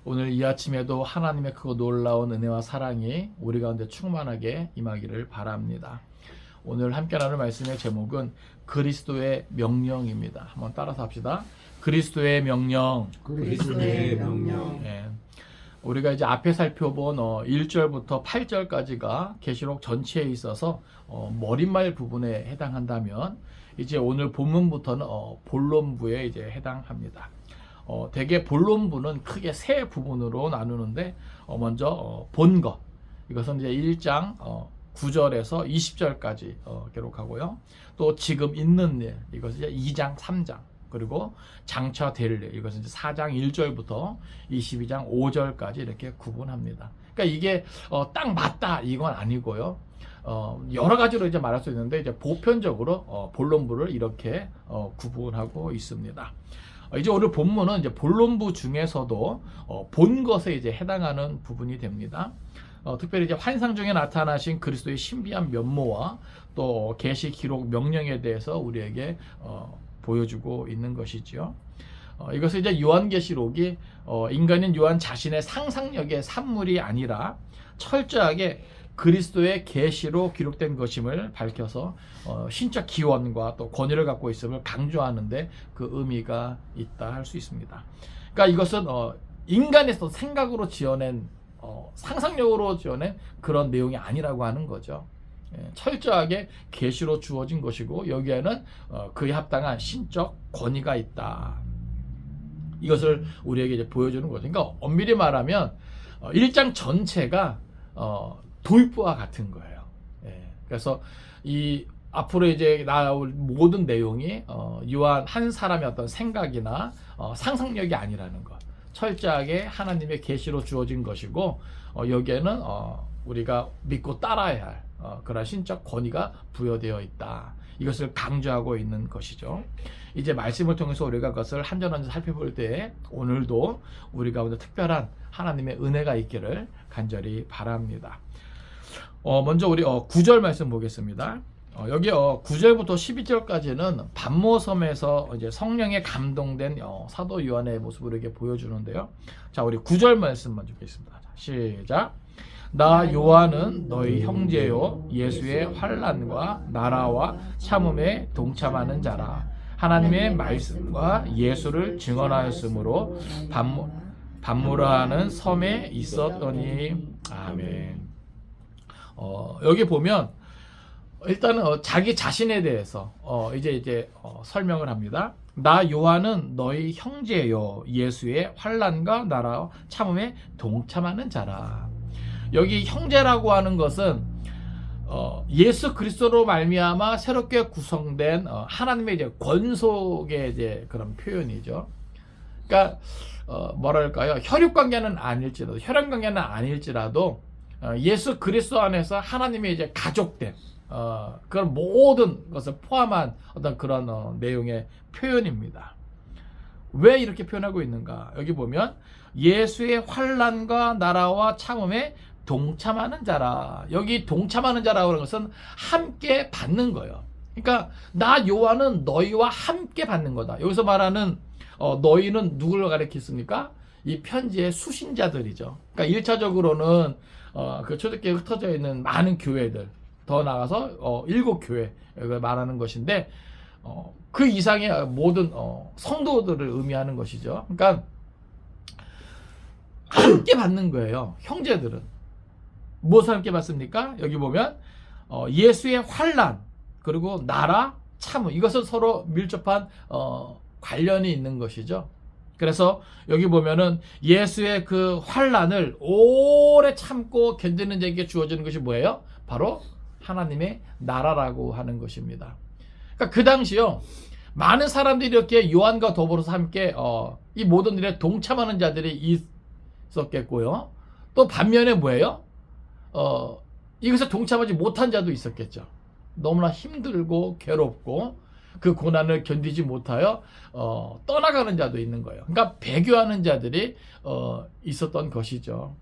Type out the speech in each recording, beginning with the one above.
오늘 이 아침에도 하나님의 그 놀라운 은혜와 사랑이 우리 가운데 충만하게 임하기를 바랍니다. 오늘 함께 나눌 말씀의 제목은 그리스도의 명령입니다. 한번 따라서 합시다. 그리스도의 명령. 그리스도의 명령. 예. 우리가 이제 앞에 살펴본 1절부터 8절까지가 계시록 전체에 있어서 머릿말 부분에 해당한다면 이제 오늘 본문부터는 본론부에 이제 해당합니다. 대개 본론부는 크게 세 부분으로 나누는데 먼저 본것, 이것은 이제 1장 9절에서 20절까지 기록하고요. 또 지금 있는 일, 이것은 이제 2장 3장, 그리고 장차 될 일, 이것은 이제 4장 1절부터 22장 5절까지 이렇게 구분합니다. 그러니까 이게 딱 맞다 이건 아니고요. 여러 가지로 이제 말할 수 있는데 이제 보편적으로 본론부를 이렇게 구분하고 있습니다. 이제 오늘 본문은 이제 본론부 중에서도 본 것에 이제 해당하는 부분이 됩니다. 특별히 이제 환상 중에 나타나신 그리스도의 신비한 면모와 또 계시 기록 명령에 대해서 우리에게 보여주고 있는 것이죠. 이것은 이제 요한계시록이 인간인 요한 자신의 상상력의 산물이 아니라 철저하게 그리스도의 계시로 기록된 것임을 밝혀서 신적 기원과 또 권위를 갖고 있음을 강조하는데 그 의미가 있다 할 수 있습니다. 그러니까 이것은 인간에서 생각으로 지어낸 상상력으로 지어낸 그런 내용이 아니라고 하는 거죠. 철저하게 계시로 주어진 것이고 여기에는 그에 합당한 신적 권위가 있다. 이것을 우리에게 이제 보여주는 거죠. 그러니까 엄밀히 말하면 1장 전체가 도입부와 같은 거예요. 그래서 이 앞으로 이제 나올 모든 내용이 요한 한 사람의 어떤 생각이나 상상력이 아니라는 것. 철저하게 하나님의 계시로 주어진 것이고 여기에는 우리가 믿고 따라야 할 그런 신적 권위가 부여되어 있다. 이것을 강조하고 있는 것이죠. 이제 말씀을 통해서 우리가 그것을 한전한전 살펴볼 때 오늘도 우리 가운데 특별한 하나님의 은혜가 있기를 간절히 바랍니다. 먼저 우리 9절 말씀 보겠습니다. 여기 9절부터 12절까지는 반모섬에서 이제 성령에 감동된 사도 요한의 모습을 이렇게 보여주는데요. 자, 우리 9절 말씀 먼저 보겠습니다. 시작. 나 요한은 너희 형제요 예수의 환난과 나라와 참음에 동참하는 자라. 하나님의 말씀과 예수를 증언하였으므로 반모라하는 섬에 있었더니. 아멘. 여기 보면 일단은 자기 자신에 대해서 이제 설명을 합니다. 나 요한은 너희 형제요 예수의 환난과 나라와 참음에 동참하는 자라. 여기 형제라고 하는 것은 예수 그리스도로 말미암아 새롭게 구성된 하나님의 이제 권속의 이제 그런 표현이죠. 그러니까 뭐랄까요? 혈육 관계는 아닐지라도 혈연 관계는 아닐지라도 예수 그리스도 안에서 하나님의 이제 가족된 그런 모든 것을 포함한 어떤 그런 내용의 표현입니다. 왜 이렇게 표현하고 있는가? 여기 보면 예수의 환난과 나라와 참음에 동참하는 자라. 여기 동참하는 자라고 하는 것은 함께 받는 거예요. 그러니까 나 요한은 너희와 함께 받는 거다. 여기서 말하는 너희는 누구를 가리켰습니까? 이 편지의 수신자들이죠. 그러니까 1차적으로는 그 초대교회에 흩어져 있는 많은 교회들, 더 나아가서 7교회를 말하는 것인데 그 이상의 모든 성도들을 의미하는 것이죠. 그러니까 함께 받는 거예요. 형제들은 무엇을 함께 받습니까? 여기 보면 예수의 환난 그리고 나라 참음, 이것은 서로 밀접한 관련이 있는 것이죠. 그래서 여기 보면은 예수의 그 환난을 오래 참고 견디는 자에게 주어지는 것이 뭐예요? 바로 하나님의 나라라고 하는 것입니다. 그러니까 그 당시요 많은 사람들이 이렇게 요한과 더불어서 함께 이 모든 일에 동참하는 자들이 있었겠고요. 또 반면에 뭐예요? 이것에 동참하지 못한 자도 있었겠죠. 너무나 힘들고 괴롭고 그 고난을 견디지 못하여 떠나가는 자도 있는 거예요. 그러니까 배교하는 자들이 있었던 것이죠.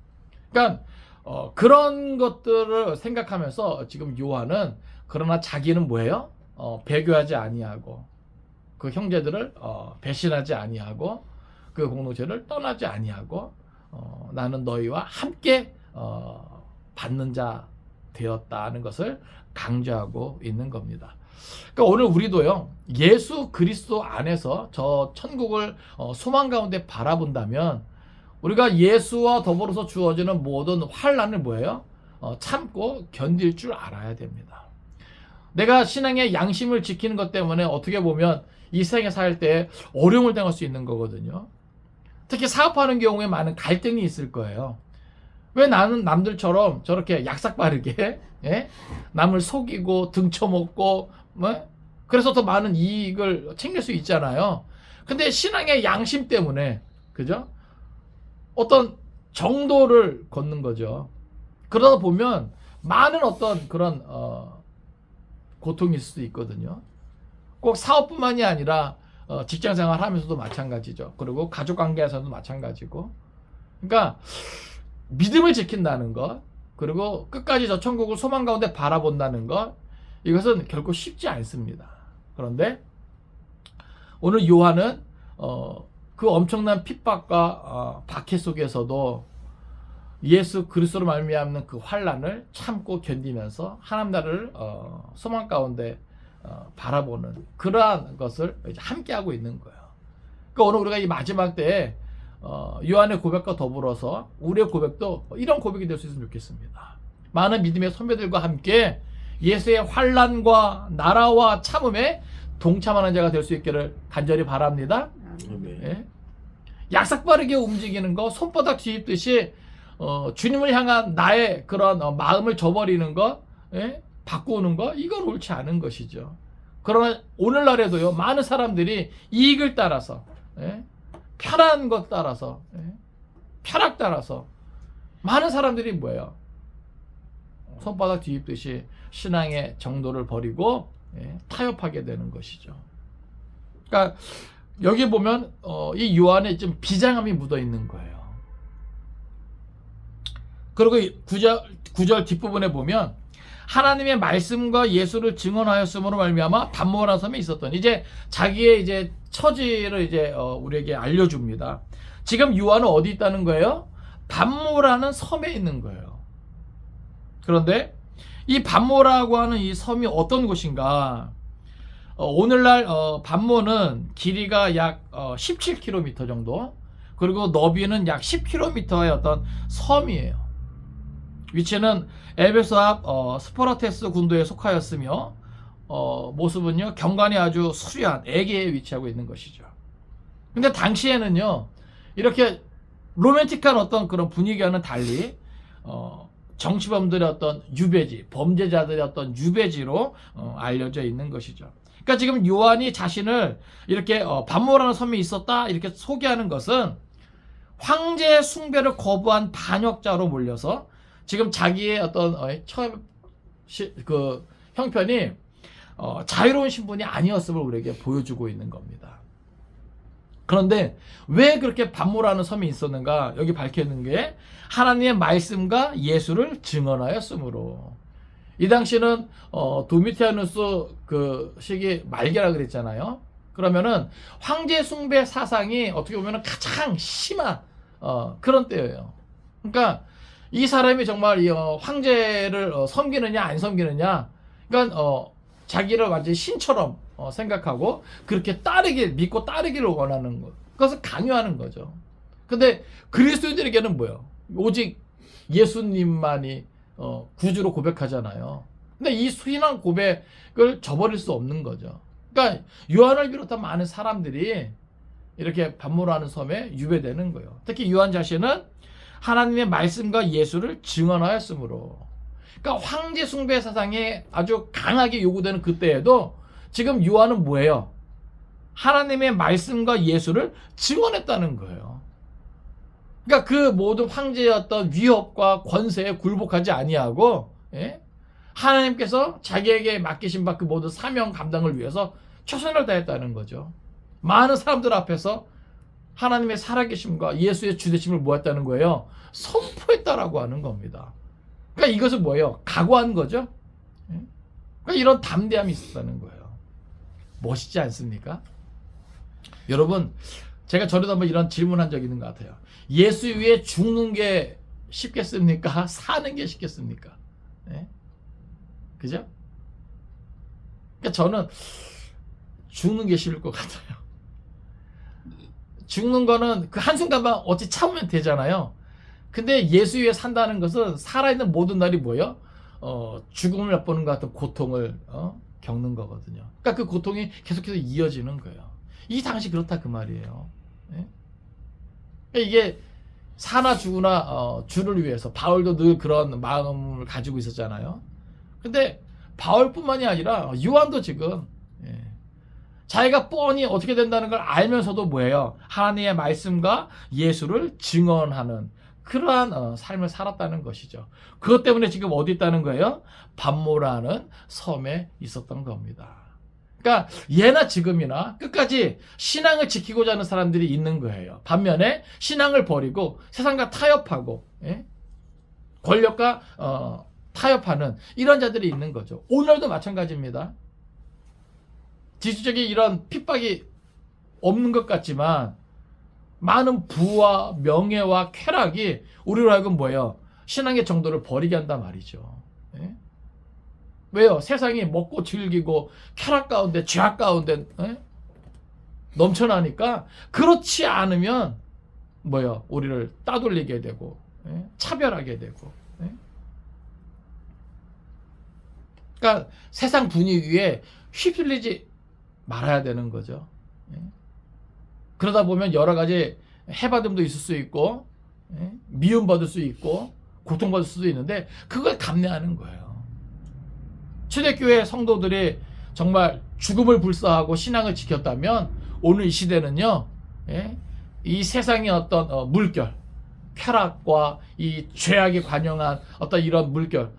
그러니까 그런 것들을 생각하면서 지금 요한은 그러나 자기는 뭐예요? 배교하지 아니하고 그 형제들을 배신하지 아니하고 그 공동체를 떠나지 아니하고 나는 너희와 함께 받는 자 되었다는 것을 강조하고 있는 겁니다. 그러니까 오늘 우리도요, 예수 그리스도 안에서 저 천국을 소망 가운데 바라본다면 우리가 예수와 더불어서 주어지는 모든 환난을 뭐예요? 참고 견딜 줄 알아야 됩니다. 내가 신앙의 양심을 지키는 것 때문에 어떻게 보면 이 세상에 살 때 어려움을 당할 수 있는 거거든요. 특히 사업하는 경우에 많은 갈등이 있을 거예요. 왜 나는 남들처럼 저렇게 약삭빠르게 남을 속이고 등쳐먹고 그래서 더 많은 이익을 챙길 수 있잖아요. 근데 신앙의 양심 때문에 그죠? 어떤 정도를 걷는 거죠. 그러다 보면 많은 어떤 그런 고통이 있을 수도 있거든요. 꼭 사업뿐만이 아니라 직장생활 하면서도 마찬가지죠. 그리고 가족관계에서도 마찬가지고. 그러니까 믿음을 지킨다는 것, 그리고 끝까지 저 천국을 소망 가운데 바라본다는 것, 이것은 결코 쉽지 않습니다. 그런데 오늘 요한은 그 엄청난 핍박과 박해 속에서도 예수 그리스도로 말미암는 그 환난을 참고 견디면서 하나님 나라를 소망 가운데 바라보는 그러한 것을 이제 함께하고 있는 거예요. 그러니까 오늘 우리가 이 마지막 때에 요한의 고백과 더불어서 우리의 고백도 이런 고백이 될 수 있으면 좋겠습니다. 많은 믿음의 선배들과 함께 예수의 환난과 나라와 참음에 동참하는 자가 될 수 있기를 간절히 바랍니다. 예? 약삭빠르게 움직이는 거, 손바닥 뒤집듯이 주님을 향한 나의 그런 마음을 저버리는 거, 바꾸는 거, 이건 옳지 않은 것이죠. 그러나 오늘날에도요, 많은 사람들이 이익을 따라서, 편한 것 따라서, 쾌락 따라서 많은 사람들이 뭐예요? 손바닥 뒤집듯이 신앙의 정도를 버리고 타협하게 되는 것이죠. 그러니까 여기 보면 이 요한에 좀 비장함이 묻어 있는 거예요. 그리고 9절 뒷부분에 보면 하나님의 말씀과 예수를 증언하였음으로 말미암아 반모라는 섬에 있었던, 이제 자기의 이제 처지를 이제 우리에게 알려줍니다. 지금 요한은 어디 있다는 거예요? 반모라는 섬에 있는 거예요. 그런데 이 반모라고 하는 이 섬이 어떤 곳인가? 오늘날 반모는 길이가 약 17km 정도, 그리고 너비는 약 10km의 어떤 섬이에요. 위치는 에베소 앞 스포라테스 군도에 속하였으며 모습은요, 경관이 아주 수려한 에게에 위치하고 있는 것이죠. 근데 당시에는요, 이렇게 로맨틱한 어떤 그런 분위기와는 달리 정치범들의 어떤 유배지, 범죄자들의 어떤 유배지로 알려져 있는 것이죠. 그러니까 지금 요한이 자신을 이렇게 반모라는 섬에 있었다 이렇게 소개하는 것은 황제 숭배를 거부한 반역자로 몰려서 지금 자기의 어떤 그 형편이 자유로운 신분이 아니었음을 우리에게 보여주고 있는 겁니다. 그런데 왜 그렇게 반모라는 섬이 있었는가? 여기 밝혀있는 게 하나님의 말씀과 예수를 증언하였으므로. 이 당시는 도미티아누스 그 시기 말기라 그랬잖아요. 그러면은 황제 숭배 사상이 어떻게 보면 가장 심한 그런 때예요. 그러니까 이 사람이 정말 이 황제를 섬기느냐 안 섬기느냐, 그러니까 자기를 완전히 신처럼 생각하고 그렇게 믿고 따르기를 원하는 것, 그것을 강요하는 거죠. 근데 그리스도인들에게는 뭐예요? 오직 예수님만이 구주로 고백하잖아요. 근데 이 신앙 고백을 저버릴 수 없는 거죠. 그러니까 요한을 비롯한 많은 사람들이 이렇게 반모라는 섬에 유배되는 거예요. 특히 요한 자신은 하나님의 말씀과 예수를 증언하였으므로. 그러니까 황제 숭배 사상이 아주 강하게 요구되는 그때에도 지금 요한은 뭐예요? 하나님의 말씀과 예수를 증언했다는 거예요. 그러니까 그 모든 황제의 어떤 위협과 권세에 굴복하지 아니하고, 하나님께서 자기에게 맡기신 바 그 모든 사명 감당을 위해서 최선을 다했다는 거죠. 많은 사람들 앞에서 하나님의 살아계심과 예수의 주되심을 모았다는 거예요. 선포했다라고 하는 겁니다. 그러니까 이것은 뭐예요? 각오한 거죠. 그러니까 이런 담대함이 있었다는 거예요. 멋있지 않습니까? 여러분, 제가 전에도 한번 이런 질문한 적이 있는 것 같아요. 예수 위에 죽는 게 쉽겠습니까? 사는 게 쉽겠습니까? 네? 그죠? 그러니까 저는 죽는 게 쉬울 것 같아요. 죽는 거는 그 한순간만 어찌 참으면 되잖아요. 근데 예수 위에 산다는 것은 살아있는 모든 날이 뭐예요? 죽음을 맛보는 것 같은 고통을 겪는 거거든요. 그러니까 그 고통이 계속해서 이어지는 거예요. 이 당시 그렇다 그 말이에요. 예? 그러니까 이게 사나 죽으나 주를 위해서 바울도 늘 그런 마음을 가지고 있었잖아요. 근데 바울뿐만이 아니라 요한도 지금 자기가 뻔히 어떻게 된다는 걸 알면서도 뭐예요? 하나님의 말씀과 예수를 증언하는 그러한 삶을 살았다는 것이죠. 그것 때문에 지금 어디 있다는 거예요? 반모라는 섬에 있었던 겁니다. 그러니까 예나 지금이나 끝까지 신앙을 지키고자 하는 사람들이 있는 거예요. 반면에 신앙을 버리고 세상과 타협하고 권력과 타협하는 이런 자들이 있는 거죠. 오늘도 마찬가지입니다. 지수적인 이런 핍박이 없는 것 같지만 많은 부와 명예와 쾌락이 우리로 하여금 뭐예요? 신앙의 정도를 버리게 한단 말이죠. 예? 왜요? 세상이 먹고 즐기고 쾌락 가운데 죄악 가운데 넘쳐나니까 그렇지 않으면 뭐예요? 우리를 따돌리게 되고 차별하게 되고 그러니까 세상 분위기에 휩쓸리지 말아야 되는 거죠. 그러다 보면 여러 가지 해받음도 있을 수 있고 미움받을 수 있고 고통받을 수도 있는데 그걸 감내하는 거예요. 초대교회 성도들이 정말 죽음을 불사하고 신앙을 지켰다면 오늘 이 시대는요, 이 세상의 어떤 물결, 쾌락과 이 죄악이 관영한 어떤 이런 물결,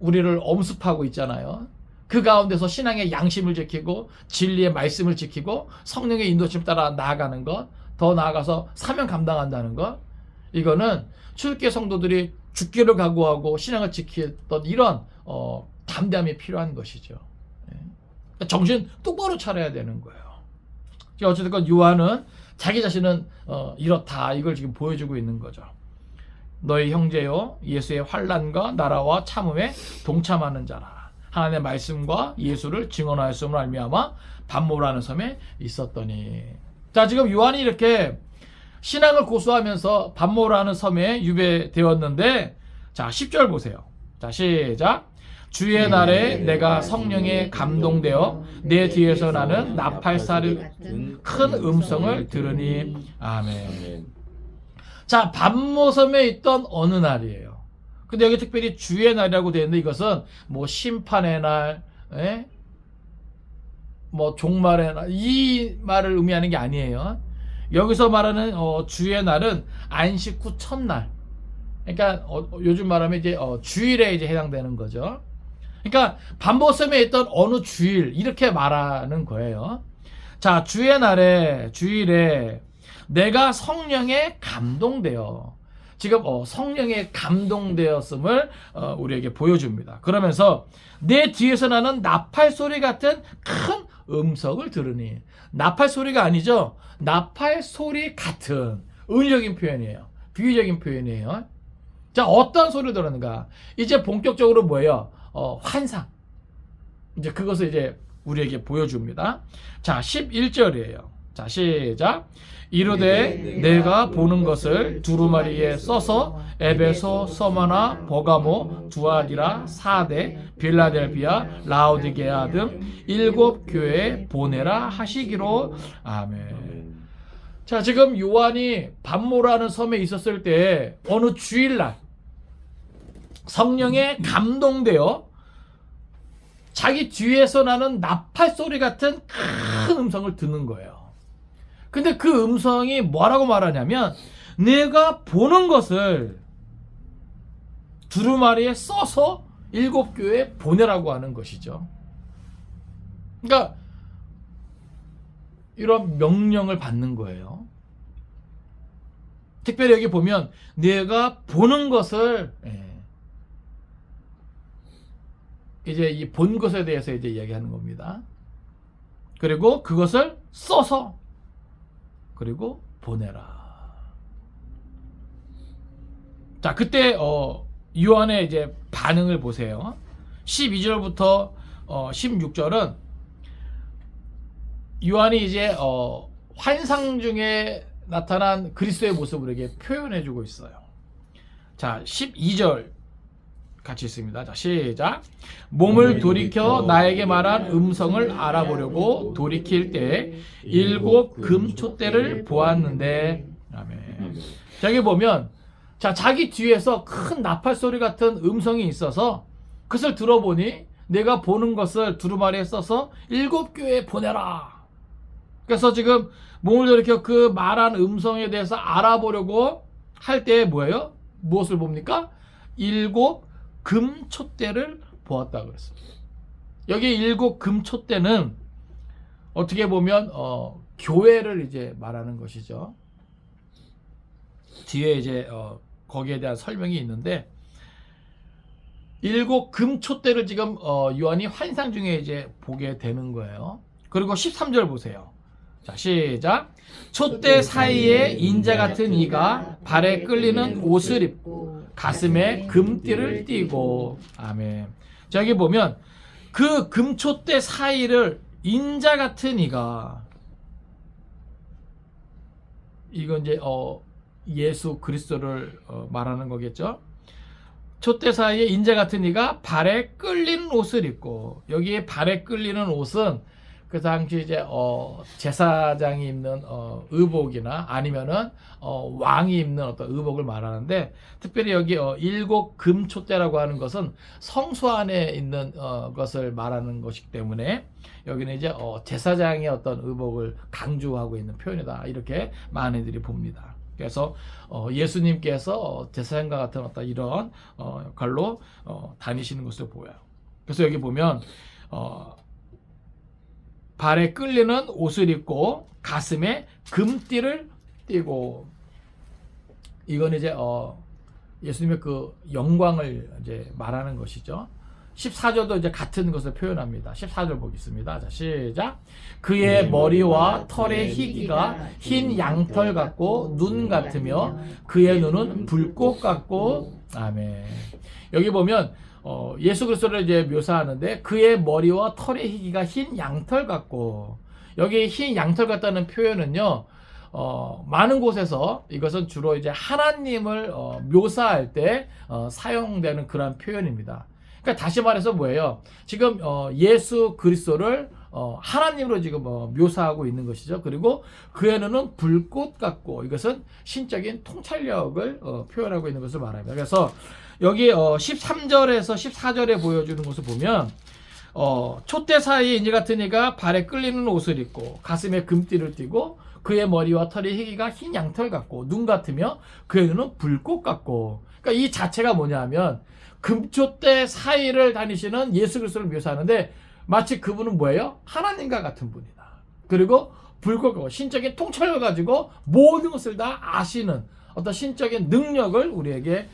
우리를 엄습하고 있잖아요. 그 가운데서 신앙의 양심을 지키고 진리의 말씀을 지키고 성령의 인도심 따라 나아가는 것, 더 나아가서 사명 감당한다는 것, 이거는 초대교회 성도들이 죽기를 각오하고 신앙을 지켰던 이런 담대함이 필요한 것이죠. 정신 똑바로 차려야 되는 거예요. 어쨌든 요한은 자기 자신은 이렇다 이걸 지금 보여주고 있는 거죠. 너희 형제요 예수의 환난과 나라와 참음에 동참하는 자라. 하나님의 말씀과 예수를 증언하였음을 알미암아 반모라는 섬에 있었더니. 자, 지금 요한이 이렇게 신앙을 고수하면서 반모라는 섬에 유배되었는데, 자 10절 보세요. 자 시작. 주의 날에 내가 성령에 감동되어 내 뒤에서 나는 나팔사를 큰 음성을 들으니 아멘. 자, 반모섬에 있던 어느 날이에요. 근데 여기 특별히 주의 날이라고 되어 있는데 이것은 뭐 심판의 날, 뭐 종말의 날, 이 말을 의미하는 게 아니에요. 여기서 말하는 주의 날은 안식 후 첫날. 그러니까 요즘 말하면 이제 주일에 이제 해당되는 거죠. 그러니까 반모섬에 있던 어느 주일 이렇게 말하는 거예요. 자, 주의 날에 주일에 내가 성령에 감동되어. 지금 성령에 감동되었음을 우리에게 보여줍니다. 그러면서 내 뒤에서 나는 나팔 소리 같은 큰 음성을 들으니. 나팔 소리가 아니죠. 나팔 소리 같은 은유적인 표현이에요. 비유적인 표현이에요. 자, 어떤 소리를 들었는가? 이제 본격적으로 뭐예요? 환상. 이제 그것을 이제 우리에게 보여줍니다. 자, 11절이에요. 자, 시작. 이르되 내가 보는 것을 두루마리에 써서 에베소, 서머나, 버가모, 두아디라, 사데, 빌라델비아, 라오디게아 등 7 교회에 보내라 하시기로. 아멘. 자, 지금 요한이 반모라는 섬에 있었을 때 어느 주일날 성령에 감동되어 자기 뒤에서 나는 나팔 소리 같은 큰 음성을 듣는 거예요. 근데 그 음성이 뭐라고 말하냐면 내가 보는 것을 두루마리에 써서 7 교회에 보내라고 하는 것이죠. 그러니까 이런 명령을 받는 거예요. 특별히 여기 보면 내가 보는 것을 이제 이 본 것에 대해서 이제 이야기하는 겁니다. 그리고 그것을 써서 그리고 보내라. 자, 그때 요한의 이제 반응을 보세요. 12절부터 16절은 요한이 이제 환상 중에 나타난 그리스도의 모습을 이렇게 표현해주고 있어요. 자, 12절 같이 있습니다. 자, 시작. 몸을 돌이켜 나에게 말한 음성을 알아보려고 돌이킬 때 7 금촛대를 보았는데, 아멘. 자, 여기 보면, 자, 자기 뒤에서 큰 나팔 소리 같은 음성이 있어서 그것을 들어보니 내가 보는 것을 두루마리에 써서 7 교회에 보내라. 그래서 지금 몸을 돌이켜 그 말한 음성에 대해서 알아보려고 할 때 뭐예요? 무엇을 봅니까? 7 금촛대를 보았다 그랬습니다. 여기 7 금촛대는 어떻게 보면 교회를 이제 말하는 것이죠. 뒤에 이제 거기에 대한 설명이 있는데 7 금촛대를 지금 요한이 환상 중에 이제 보게 되는 거예요. 그리고 13절 보세요. 자, 시작. 촛대 사이에 인자 같은 이가 발에 끌리는 옷을 입고 가슴에 금띠를 띠고, 아멘. 자, 여기 보면 그 금촛대 사이를 인자 같은 이가, 이건 이제 예수 그리스도를 말하는 거겠죠. 촛대 사이에 인자 같은 이가 발에 끌리는 옷을 입고, 여기에 발에 끌리는 옷은 그 당시 이제 제사장이 입는 의복이나 아니면은 왕이 입는 어떤 의복을 말하는데, 특별히 여기 7 금촛대라고 하는 것은 성소 안에 있는 것을 말하는 것이기 때문에 여기는 이제 제사장의 어떤 의복을 강조하고 있는 표현이다, 이렇게 많은 이들이 봅니다. 그래서 예수님께서 제사장과 같은 어떤 이런 역할로 다니시는 것을 보여요. 그래서 여기 보면 발에 끌리는 옷을 입고 가슴에 금띠를 띠고, 이건 이제 예수님의 그 영광을 이제 말하는 것이죠. 14절도 이제 같은 것을 표현합니다. 14절 보겠습니다. 자, 시작. 그의 머리와 털의 희기가 흰 양털 같고 눈 같으며 그의 눈은 불꽃 같고, 아멘. 여기 보면 예수 그리스도를 이제 묘사하는데 그의 머리와 털의 희기가 흰 양털 같고, 여기 흰 양털 같다는 표현은요, 많은 곳에서 이것은 주로 이제 하나님을 묘사할 때 사용되는 그런 표현입니다. 그러니까 다시 말해서 뭐예요? 지금 예수 그리스도를 하나님으로 지금 묘사하고 있는 것이죠. 그리고 그의 눈은 불꽃 같고, 이것은 신적인 통찰력을 표현하고 있는 것을 말합니다. 그래서 여기 13절에서 14절에 보여주는 것을 보면 촛대 사이에 인자 같은 이가 발에 끌리는 옷을 입고 가슴에 금띠를 띠고 그의 머리와 털의 희기가 흰 양털 같고 눈 같으며 그의 눈은 불꽃 같고, 그러니까 이 자체가 뭐냐면 금촛대 사이를 다니시는 예수 그리스도를 묘사하는데 마치 그분은 뭐예요? 하나님과 같은 분이다. 그리고 불꽃 같고 신적인 통찰을 가지고 모든 것을 다 아시는 어떤 신적인 능력을 우리에게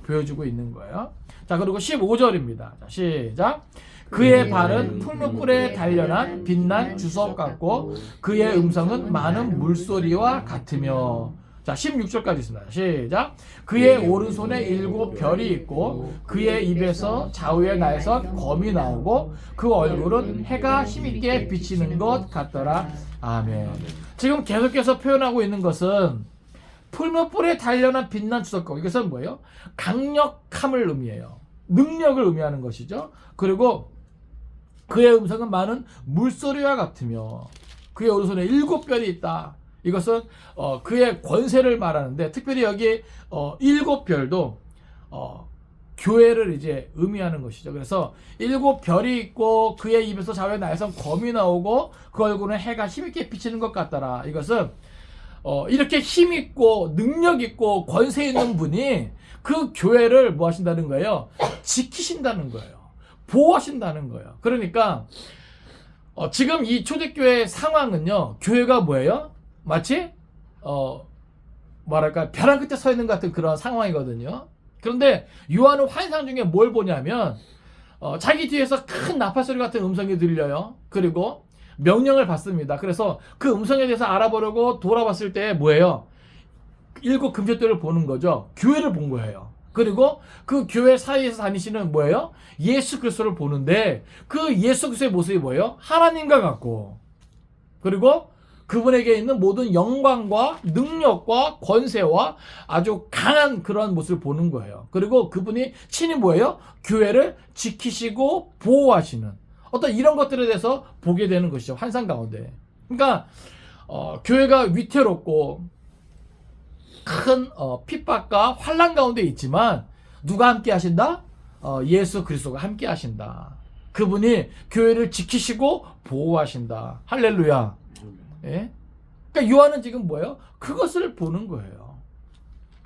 보여주고 있는 거예요. 자, 그리고 15절입니다. 자, 시작. 그의 발은 풀무불에 단련한 빛난 주석 같고 그의 음성은 많은 물소리와 같으며, 자, 16절까지 있습니다. 시작. 그의 오른손에 7 별이 있고 그의 입에서 좌우의 날선 검이 나오고 그 얼굴은 해가 힘있게 비치는 것 같더라. 아멘. 지금 계속해서 표현하고 있는 것은 풀무불에 단련한 빛난 주석과, 이것은 뭐예요? 강력함을 의미해요. 능력을 의미하는 것이죠. 그리고 그의 음성은 많은 물소리와 같으며 그의 오른손에 7 별이 있다. 이것은 그의 권세를 말하는데, 특별히 여기 7 별도 교회를 이제 의미하는 것이죠. 그래서 7 별이 있고 그의 입에서 좌우의 날선 검이 나오고 그 얼굴은 해가 힘있게 비치는 것 같더라. 이것은 이렇게 힘있고 능력있고 권세 있는 분이 그 교회를 뭐 하신다는 거예요? 지키신다는 거예요. 보호하신다는 거예요. 그러니까 지금 이 초대교회 상황은요, 교회가 뭐예요? 마치 뭐랄까 벼랑 끝에 서 있는 것 같은 그런 상황이거든요. 그런데 요한은 환상 중에 뭘 보냐면 자기 뒤에서 큰 나팔 소리 같은 음성이 들려요. 그리고 명령을 받습니다. 그래서 그 음성에 대해서 알아보려고 돌아봤을 때 뭐예요? 7 금제도를 보는 거죠. 교회를 본 거예요. 그리고 그 교회 사이에서 다니시는 뭐예요? 예수 그리스도를 보는데 그 예수 그리스도의 모습이 뭐예요? 하나님과 같고, 그리고 그분에게 있는 모든 영광과 능력과 권세와 아주 강한 그런 모습을 보는 거예요. 그리고 그분이 친히 뭐예요? 교회를 지키시고 보호하시는 어떤 이런 것들에 대해서 보게 되는 것이죠. 환상 가운데. 그러니까 교회가 위태롭고 큰 핍박과 환난 가운데 있지만 누가 함께 하신다? 예수 그리스도가 함께 하신다. 그분이 교회를 지키시고 보호하신다. 할렐루야. 예? 그러니까 요한은 지금 뭐예요? 그것을 보는 거예요.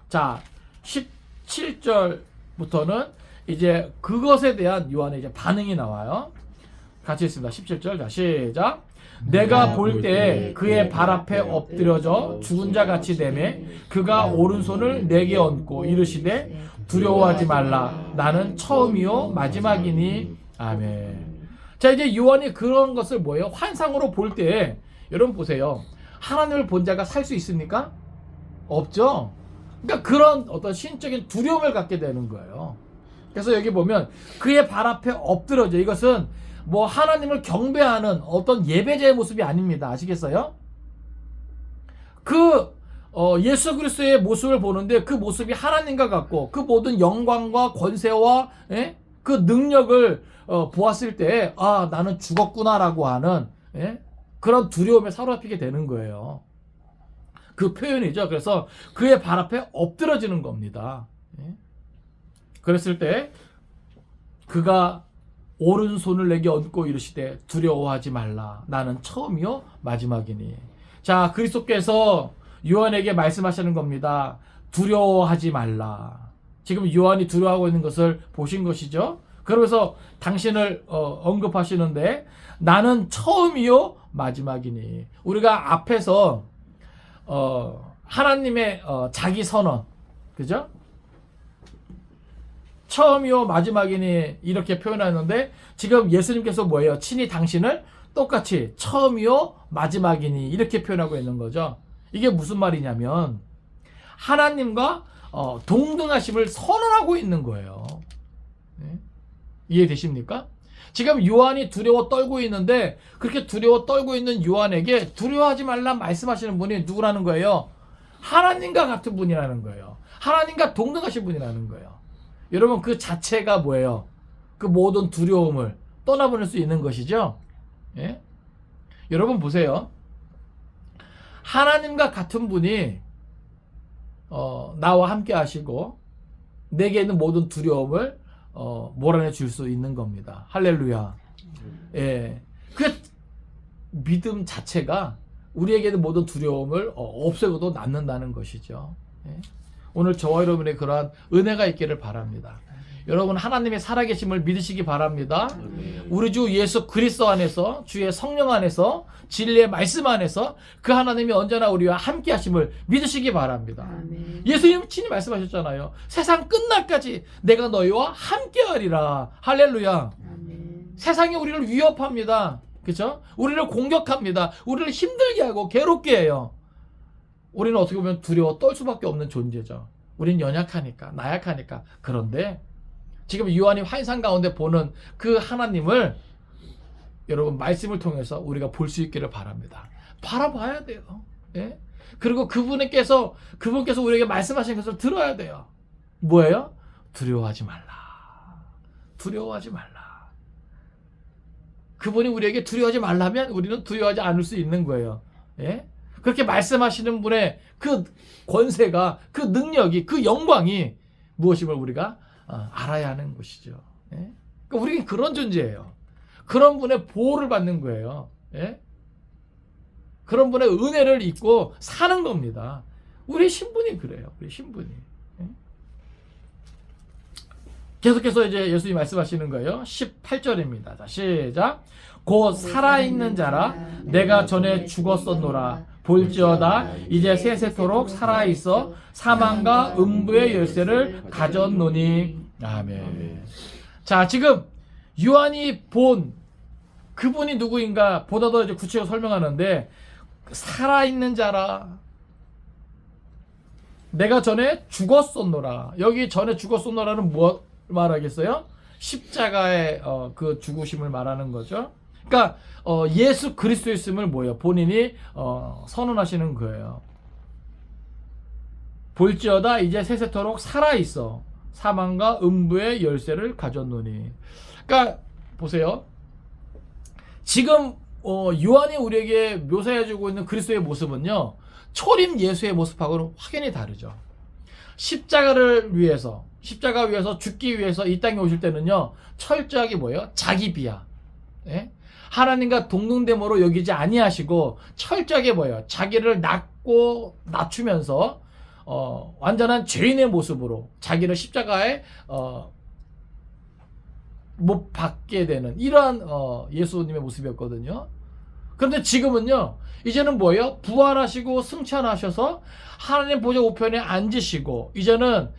자, 17절부터는 이제 그것에 대한 요한의 이제 반응이 나와요. 같이 있습니다. 17절. 자, 시작. 내가 볼 때 그의 발 앞에 엎드려져 죽은 자 같이 되매 그가 오른손을 내게 얹고 이르시되 두려워하지 말라. 나는 처음이요 마지막이니. 아멘. 자, 이제 요한이 그런 것을 뭐예요? 환상으로 볼 때, 여러분 보세요. 하나님을 본 자가 살 수 있습니까? 없죠. 그러니까 그런 어떤 신적인 두려움을 갖게 되는 거예요. 그래서 여기 보면 그의 발 앞에 엎드려져, 이것은 뭐 하나님을 경배하는 어떤 예배자의 모습이 아닙니다. 아시겠어요? 그 예수 그리스도의 모습을 보는데 그 모습이 하나님과 같고 그 모든 영광과 권세와 그 능력을 보았을 때 아, 나는 죽었구나라고 하는 그런 두려움에 사로잡히게 되는 거예요. 그 표현이죠. 그래서 그의 발 앞에 엎드러지는 겁니다. 그랬을 때 그가 오른손을 내게 얹고 이르시되 두려워하지 말라. 나는 처음이요 마지막이니. 자, 그리스도께서 요한에게 말씀하시는 겁니다. 두려워하지 말라. 지금 요한이 두려워하고 있는 것을 보신 것이죠. 그러면서 당신을 언급하시는데 나는 처음이요 마지막이니. 우리가 앞에서 하나님의 자기 선언, 그죠? 처음이요 마지막이니 이렇게 표현하는데 지금 예수님께서 뭐예요? 친히 당신을 똑같이 처음이요 마지막이니 이렇게 표현하고 있는 거죠. 이게 무슨 말이냐면 하나님과 동등하심을 선언하고 있는 거예요. 네? 이해되십니까? 지금 요한이 두려워 떨고 있는데 그렇게 두려워 떨고 있는 요한에게 두려워하지 말라 말씀하시는 분이 누구라는 거예요? 하나님과 같은 분이라는 거예요. 하나님과 동등하신 분이라는 거예요. 여러분, 그 자체가 뭐예요? 그 모든 두려움을 떠나보낼 수 있는 것이죠. 예? 여러분 보세요. 하나님과 같은 분이 나와 함께 하시고 내게 있는 모든 두려움을 몰아내 줄 수 있는 겁니다. 할렐루야. 예. 그 믿음 자체가 우리에게는 모든 두려움을 없애고도 남는다는 것이죠. 예. 오늘 저와 여러분의 그러한 은혜가 있기를 바랍니다. 여러분, 하나님의 살아계심을 믿으시기 바랍니다. 우리 주 예수 그리스도 안에서, 주의 성령 안에서, 진리의 말씀 안에서 그 하나님이 언제나 우리와 함께 하심을 믿으시기 바랍니다. 아멘. 예수님 친히 말씀하셨잖아요. 세상 끝날까지 내가 너희와 함께 하리라. 할렐루야. 아멘. 세상이 우리를 위협합니다. 그렇죠? 우리를 공격합니다. 우리를 힘들게 하고 괴롭게 해요. 우리는 어떻게 보면 두려워 떨 수밖에 없는 존재죠. 우린 연약하니까, 나약하니까. 그런데 지금 요한이 환상 가운데 보는 그 하나님을 여러분 말씀을 통해서 우리가 볼 수 있기를 바랍니다. 바라봐야 돼요. 예? 그리고 그분께서 우리에게 말씀하신 것을 들어야 돼요. 뭐예요? 두려워하지 말라. 두려워하지 말라. 그분이 우리에게 두려워하지 말라면 우리는 두려워하지 않을 수 있는 거예요. 예? 그렇게 말씀하시는 분의 그 권세가, 그 능력이, 그 영광이 무엇임을 우리가 알아야 하는 것이죠. 예? 그러니까 우리는 그런 존재예요. 그런 분의 보호를 받는 거예요. 예? 그런 분의 은혜를 입고 사는 겁니다. 우리 신분이 그래요. 우리 신분이. 예? 계속해서 이제 예수님이 말씀하시는 거예요. 18절입니다. 자, 시작. 곧 살아있는 자라 내가 전에 죽었었노라. 볼지어다 이제 세세토록 살아있어 사망과 음부의 열쇠를 가졌노니. 아멘. 자, 지금 요한이 본 그분이 누구인가 보다 더 이제 구체적으로 설명하는데, 살아있는 자라. 내가 전에 죽었었노라. 여기 전에 죽었었노라는 뭐 말하겠어요? 십자가의 그 죽으심을 말하는 거죠. 그러니까 예수 그리스도였음을 뭐예요? 본인이 선언하시는 거예요. 볼지어다 이제 세세토록 살아있어. 사망과 음부의 열쇠를 가졌노니. 그러니까 보세요. 지금 요한이 우리에게 묘사해주고 있는 그리스도의 모습은요, 초림 예수의 모습하고는 확연히 다르죠. 십자가 위해서 죽기 위해서 이 땅에 오실 때는요, 철저하게 뭐예요? 자기 비하. 예? 하나님과 동등됨으로 여기지 아니하시고 철저하게 뭐예요? 자기를 낮추면서 완전한 죄인의 모습으로 자기를 십자가에 못 박게 되는 이러한 예수님의 모습이었거든요. 그런데 지금은요, 이제는 뭐예요? 부활하시고 승천하셔서 하나님 보좌 우편에 앉으시고, 이제는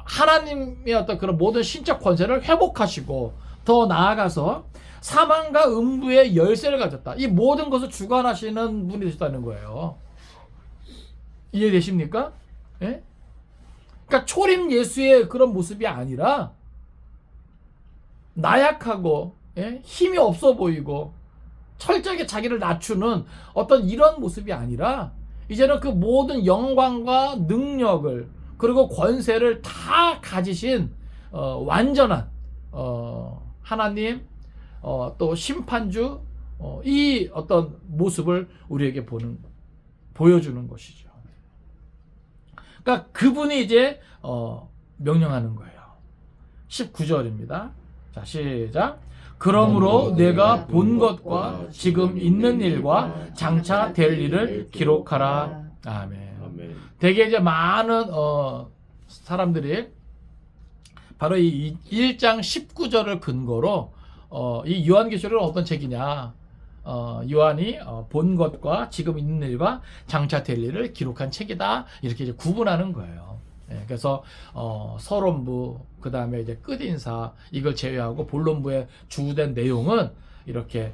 하나님의 어떤 그런 모든 신적 권세를 회복하시고, 더 나아가서 사망과 음부의 열쇠를 가졌다. 이 모든 것을 주관하시는 분이 되셨다는 거예요. 이해되십니까? 예? 그러니까 초림 예수의 그런 모습이 아니라 나약하고, 예? 힘이 없어 보이고 철저하게 자기를 낮추는 어떤 이런 모습이 아니라, 이제는 그 모든 영광과 능력을 그리고 권세를 다 가지신 완전한 하나님, 또 심판주, 이 어떤 모습을 우리에게 보여주는 것이죠. 그러니까 그분이 이제 명령하는 거예요. 19절입니다. 자, 시작. 그러므로 내가 본 것과 지금 있는 일과 장차 될 일을 기록하라. 아멘. 아멘. 되게 이제 많은 사람들이 바로 이 1장 19절을 근거로 이 요한계시록은 어떤 책이냐, 요한이 본 것과 지금 있는 일과 장차 될 일을 기록한 책이다, 이렇게 이제 구분하는 거예요. 예, 그래서 서론부, 그 다음에 이제 끝인사, 이걸 제외하고 본론부의 주된 내용은 이렇게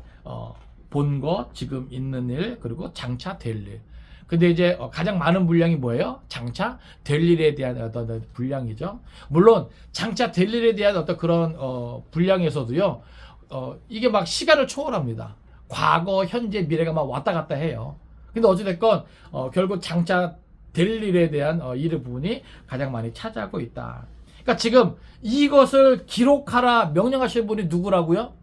본 것, 지금 있는 일, 그리고 장차 될 일. 근데 이제 가장 많은 분량이 뭐예요? 장차 될 일에 대한 어떤 분량이죠. 물론 장차 될 일에 대한 어떤 그런 분량에서도요, 이게 막 시간을 초월합니다. 과거, 현재, 미래가 막 왔다 갔다 해요. 근데 어찌됐건 결국 장차 될 일에 대한 이 부분이 가장 많이 차지하고 있다. 그러니까 지금 이것을 기록하라 명령하시는 분이 누구라고요?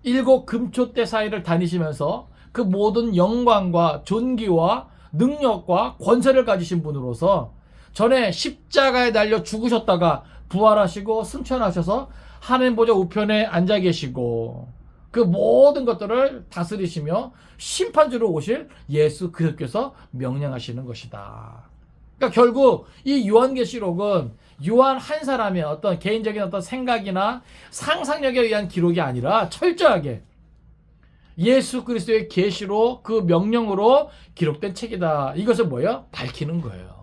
7 금초대 사이를 다니시면서 그 모든 영광과 존귀와 능력과 권세를 가지신 분으로서 전에 십자가에 달려 죽으셨다가 부활하시고 승천하셔서 하나님 보좌 우편에 앉아 계시고, 그 모든 것들을 다스리시며 심판주로 오실 예수 그리스도께서 명령하시는 것이다. 그러니까 결국 이 요한계시록은 요한 한 사람의 어떤 개인적인 어떤 생각이나 상상력에 의한 기록이 아니라 철저하게 예수 그리스도의 계시로, 그 명령으로 기록된 책이다. 이것을 뭐예요? 밝히는 거예요.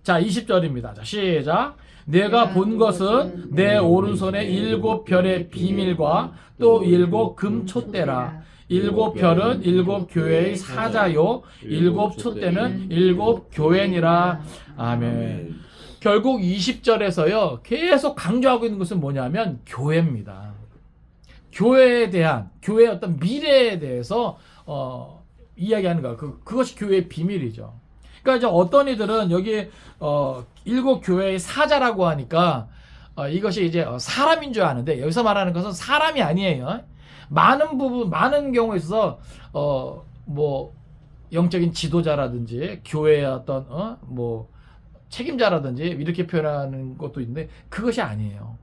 자, 20절입니다. 자, 시작. 내가 본 것은 내 오른손에 7 별의 비밀과 또 7 금촛대라. 7 별은 7 교회의 사자요, 7 촛대는 7 교회니라. 아멘. 결국 20절에서요, 계속 강조하고 있는 것은 뭐냐면 교회입니다. 교회에 대한, 교회의 어떤 미래에 대해서 이야기하는 거야. 그것이 교회의 비밀이죠. 그러니까 이제 어떤 이들은 여기 7 교회의 사자라고 하니까 이것이 이제 사람인 줄 아는데, 여기서 말하는 것은 사람이 아니에요. 많은 경우에 있어서 뭐 영적인 지도자라든지 교회의 어떤 뭐 책임자라든지 이렇게 표현하는 것도 있는데, 그것이 아니에요.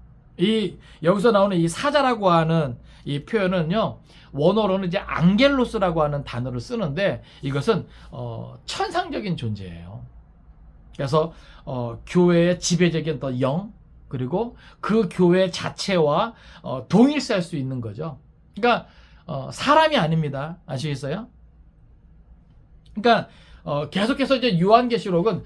여기서 나오는 이 사자라고 하는 이 표현은요, 원어로는 이제 앙겔로스라고 하는 단어를 쓰는데, 이것은 천상적인 존재예요. 그래서 교회의 지배적인 어떤 영, 그리고 그 교회 자체와 동일시할 수 있는 거죠. 그러니까 사람이 아닙니다. 아시겠어요? 그러니까 계속해서 이제 요한계시록은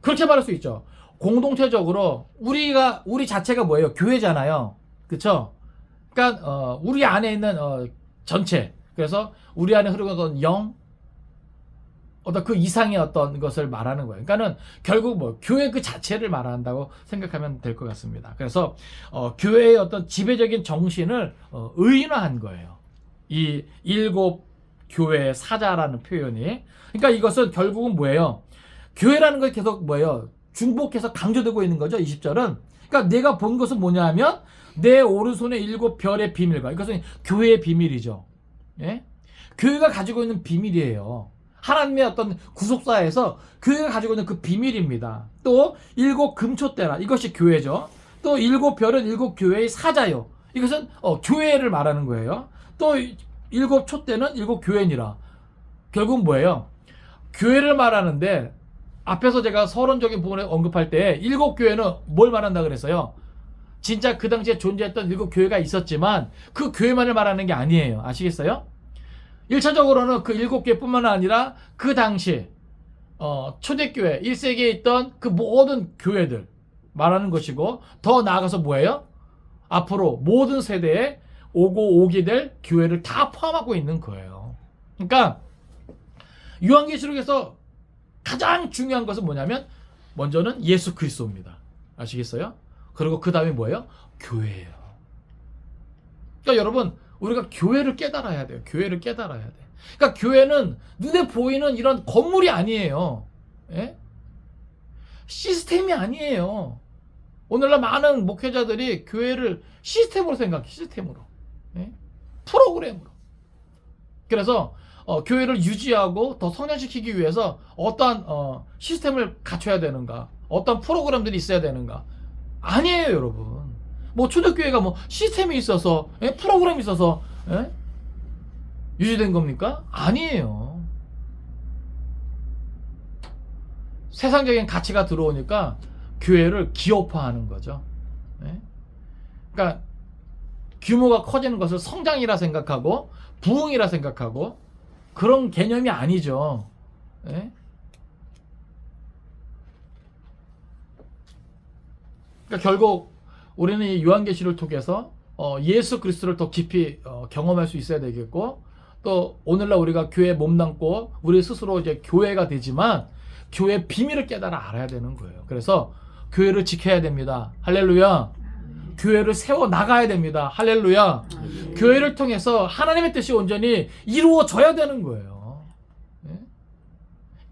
그렇게 말할 수 있죠. 공동체적으로 우리 자체가 뭐예요? 교회잖아요. 그쵸? 그러니까 우리 안에 있는 전체, 그래서 우리 안에 흐르는 어떤 영, 어떤 그 이상의 어떤 것을 말하는 거예요. 그러니까는 결국 뭐 교회 그 자체를 말한다고 생각하면 될 것 같습니다. 그래서 교회의 어떤 지배적인 정신을 의인화한 거예요. 이 일곱 교회의 사자라는 표현이. 그러니까 이것은 결국은 뭐예요? 교회라는 걸 계속 뭐예요? 중복해서 강조되고 있는 거죠. 20절은. 그러니까 내가 본 것은 뭐냐 하면 내 오른손에 일곱 별의 비밀과, 이것은 교회의 비밀이죠. 예? 교회가 가지고 있는 비밀이에요. 하나님의 어떤 구속사에서 교회가 가지고 있는 그 비밀입니다. 또 일곱 금초대라, 이것이 교회죠. 또 일곱 별은 일곱 교회의 사자요, 이것은 교회를 말하는 거예요. 또 일곱 촛대는 일곱 교회니라. 결국 뭐예요? 교회를 말하는데 앞에서 제가 서론적인 부분을 언급할 때 일곱 교회는 뭘 말한다 그랬어요? 진짜 그 당시에 존재했던 일곱 교회가 있었지만 그 교회만을 말하는 게 아니에요. 아시겠어요? 1차적으로는 그 일곱 개뿐만 아니라 그 당시 초대교회 1세기에 있던 그 모든 교회들 말하는 것이고, 더 나아가서 뭐예요? 앞으로 모든 세대에 오게 될 교회를 다 포함하고 있는 거예요. 그러니까 요한계시록에서 가장 중요한 것은 뭐냐면 먼저는 예수 그리스도입니다. 아시겠어요? 그리고 그 다음에 뭐예요? 교회예요. 그러니까 여러분, 우리가 교회를 깨달아야 돼요. 교회를 깨달아야 돼. 그러니까 교회는 눈에 보이는 이런 건물이 아니에요. 예? 시스템이 아니에요. 오늘날 많은 목회자들이 교회를 시스템으로 생각해. 시스템으로. 예? 프로그램으로. 그래서 교회를 유지하고 더 성장시키기 위해서 어떠한 시스템을 갖춰야 되는가, 어떤 프로그램들이 있어야 되는가. 아니에요, 여러분. 뭐 초대교회가 뭐 시스템이 있어서, 프로그램이 있어서 유지된 겁니까? 아니에요. 세상적인 가치가 들어오니까 교회를 기업화하는 거죠. 그러니까 규모가 커지는 것을 성장이라 생각하고 부흥이라 생각하고 그런 개념이 아니죠. 그러니까 결국 우리는 이 요한계시를 통해서 예수 그리스도를 더 깊이 경험할 수 있어야 되겠고, 또 오늘날 우리가 교회에 몸담고 우리 스스로 이제 교회가 되지만 교회의 비밀을 깨달아 알아야 되는 거예요. 그래서 교회를 지켜야 됩니다. 할렐루야. 교회를 세워 나가야 됩니다. 할렐루야. 교회를 통해서 하나님의 뜻이 온전히 이루어져야 되는 거예요.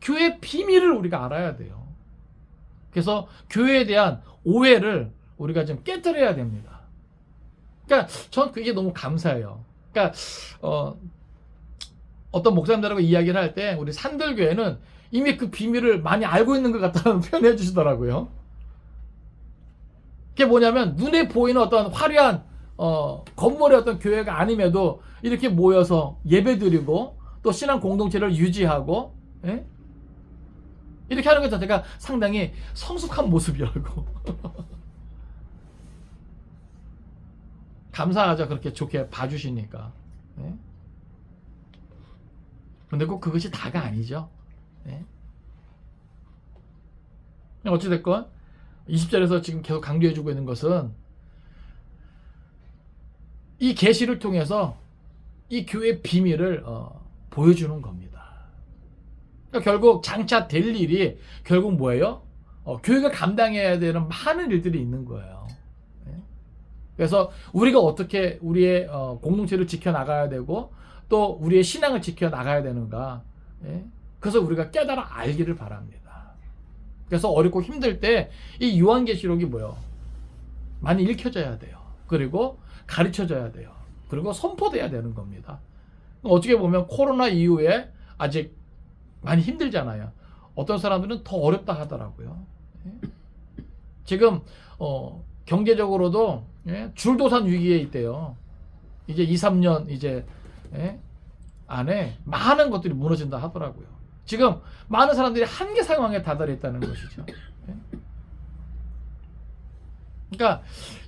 교회의 비밀을 우리가 알아야 돼요. 그래서 교회에 대한 오해를 우리가 좀 깨뜨려야 됩니다. 그러니까 전 그게 너무 감사해요. 그러니까 어떤 목사님들하고 이야기를 할 때 우리 산들교회는 이미 그 비밀을 많이 알고 있는 것 같다는 표현을 해주시더라고요. 그게 뭐냐면 눈에 보이는 어떤 화려한 건물의 어떤 교회가 아님에도 이렇게 모여서 예배드리고 또 신앙 공동체를 유지하고 이렇게 하는 것 자체가 상당히 성숙한 모습이라고. 감사하죠. 그렇게 좋게 봐주시니까. 근데 꼭 그것이 다가 아니죠. 어찌됐건 20절에서 지금 계속 강조해주고 있는 것은 이 계시를 통해서 이 교회의 비밀을 보여주는 겁니다. 그러니까 결국 장차 될 일이 결국 뭐예요? 교회가 감당해야 되는 많은 일들이 있는 거예요. 그래서 우리가 어떻게 우리의 공동체를 지켜나가야 되고 또 우리의 신앙을 지켜나가야 되는가, 그래서 우리가 깨달아 알기를 바랍니다. 그래서 어렵고 힘들 때 이 요한계시록이 뭐예요? 많이 읽혀져야 돼요. 그리고 가르쳐져야 돼요. 그리고 선포돼야 되는 겁니다. 어떻게 보면 코로나 이후에 아직 많이 힘들잖아요. 어떤 사람들은 더 어렵다 하더라고요. 지금 경제적으로도 줄도산 위기에 있대요. 이제 2, 3년 이제 안에 많은 것들이 무너진다 하더라고요. 지금 많은 사람들이 한계 상황에 다다려 있다는 것이죠. 그러니까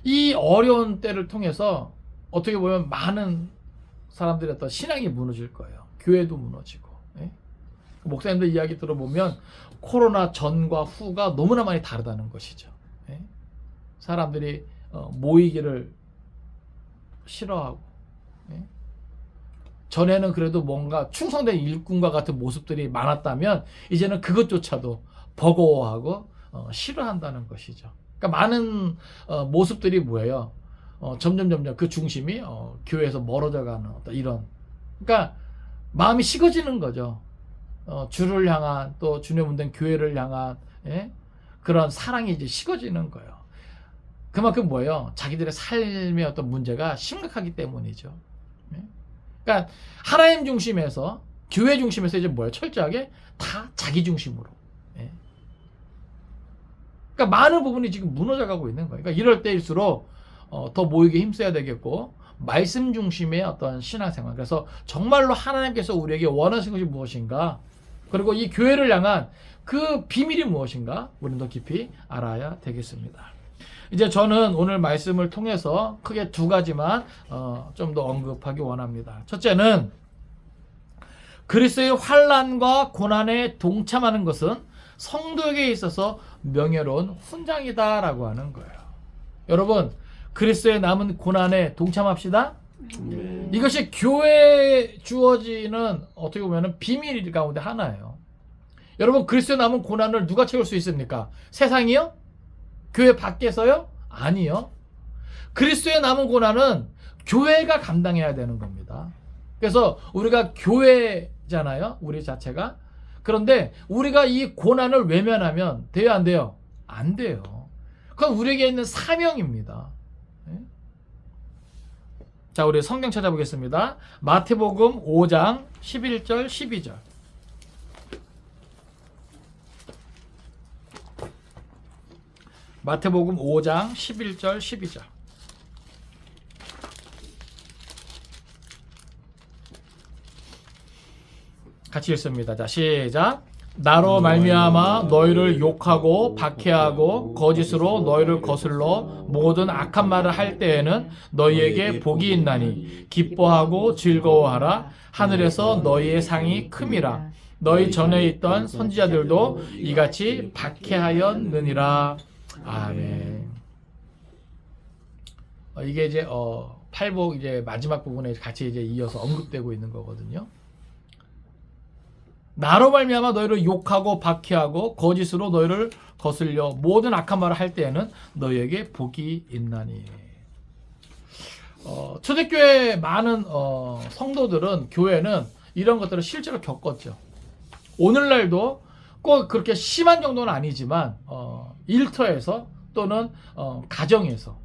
이 어려운 때를 통해서 어떻게 보면 많은 사람들의 어떤 신앙이 무너질 거예요. 교회도 무너지고. 목사님들 이야기 들어보면 코로나 전과 후가 너무나 많이 다르다는 것이죠. 사람들이 모이기를 싫어하고, 예? 전에는 그래도 뭔가 충성된 일꾼과 같은 모습들이 많았다면 이제는 그것조차도 버거워하고 싫어한다는 것이죠. 그러니까 많은 모습들이 뭐예요? 점점 그 중심이 교회에서 멀어져 가는 어떤 이런, 그러니까 마음이 식어지는 거죠. 주를 향한, 또 주님 운된 교회를 향한, 예? 그런 사랑이 이제 식어지는 거예요. 그만큼 뭐예요? 자기들의 삶의 어떤 문제가 심각하기 때문이죠. 예? 그러니까 하나님 중심에서, 교회 중심에서 이제 뭐예요? 철저하게 다 자기 중심으로. 예? 그러니까 많은 부분이 지금 무너져 가고 있는 거예요. 그러니까 이럴 때일수록 더 모이게 힘써야 되겠고, 말씀 중심의 어떤 신앙생활. 그래서 정말로 하나님께서 우리에게 원하시는 것이 무엇인가, 그리고 이 교회를 향한 그 비밀이 무엇인가, 우리는 더 깊이 알아야 되겠습니다. 이제 저는 오늘 말씀을 통해서 크게 두 가지만 좀 더 언급하기 원합니다. 첫째는 그리스도의 환난과 고난에 동참하는 것은 성도에게 있어서 명예로운 훈장이다라고 하는 거예요. 여러분, 그리스도의 남은 고난에 동참합시다. 이것이 교회에 주어지는 어떻게 보면 비밀 가운데 하나예요. 여러분, 그리스도의 남은 고난을 누가 채울 수 있습니까? 세상이요? 교회 밖에서요? 아니요. 그리스도의 남은 고난은 교회가 감당해야 되는 겁니다. 그래서 우리가 교회잖아요, 우리 자체가. 그런데 우리가 이 고난을 외면하면 돼요, 안 돼요? 안 돼요. 그건 우리에게 있는 사명입니다. 자, 우리 성경 찾아보겠습니다. 마태복음 5장 11절 12절. 마태복음 5장 11절 12절. 같이 읽습니다. 자, 시작. 나로 말미암아 너희를 욕하고 박해하고 거짓으로 너희를 거슬러 모든 악한 말을 할 때에는 너희에게 복이 있나니 기뻐하고 즐거워하라. 하늘에서 너희의 상이 큼이라. 너희 전에 있던 선지자들도 이같이 박해하였느니라. 아멘. 이게 이제 팔복 이제 마지막 부분에 같이 이제 이어서 언급되고 있는 거거든요. 나로 말미암아 너희를 욕하고 박해하고 거짓으로 너희를 거슬려 모든 악한 말을 할 때에는 너희에게 복이 있나니. 초대교회 많은 성도들은, 교회는 이런 것들을 실제로 겪었죠. 오늘날도 꼭 그렇게 심한 정도는 아니지만 일터에서 또는 가정에서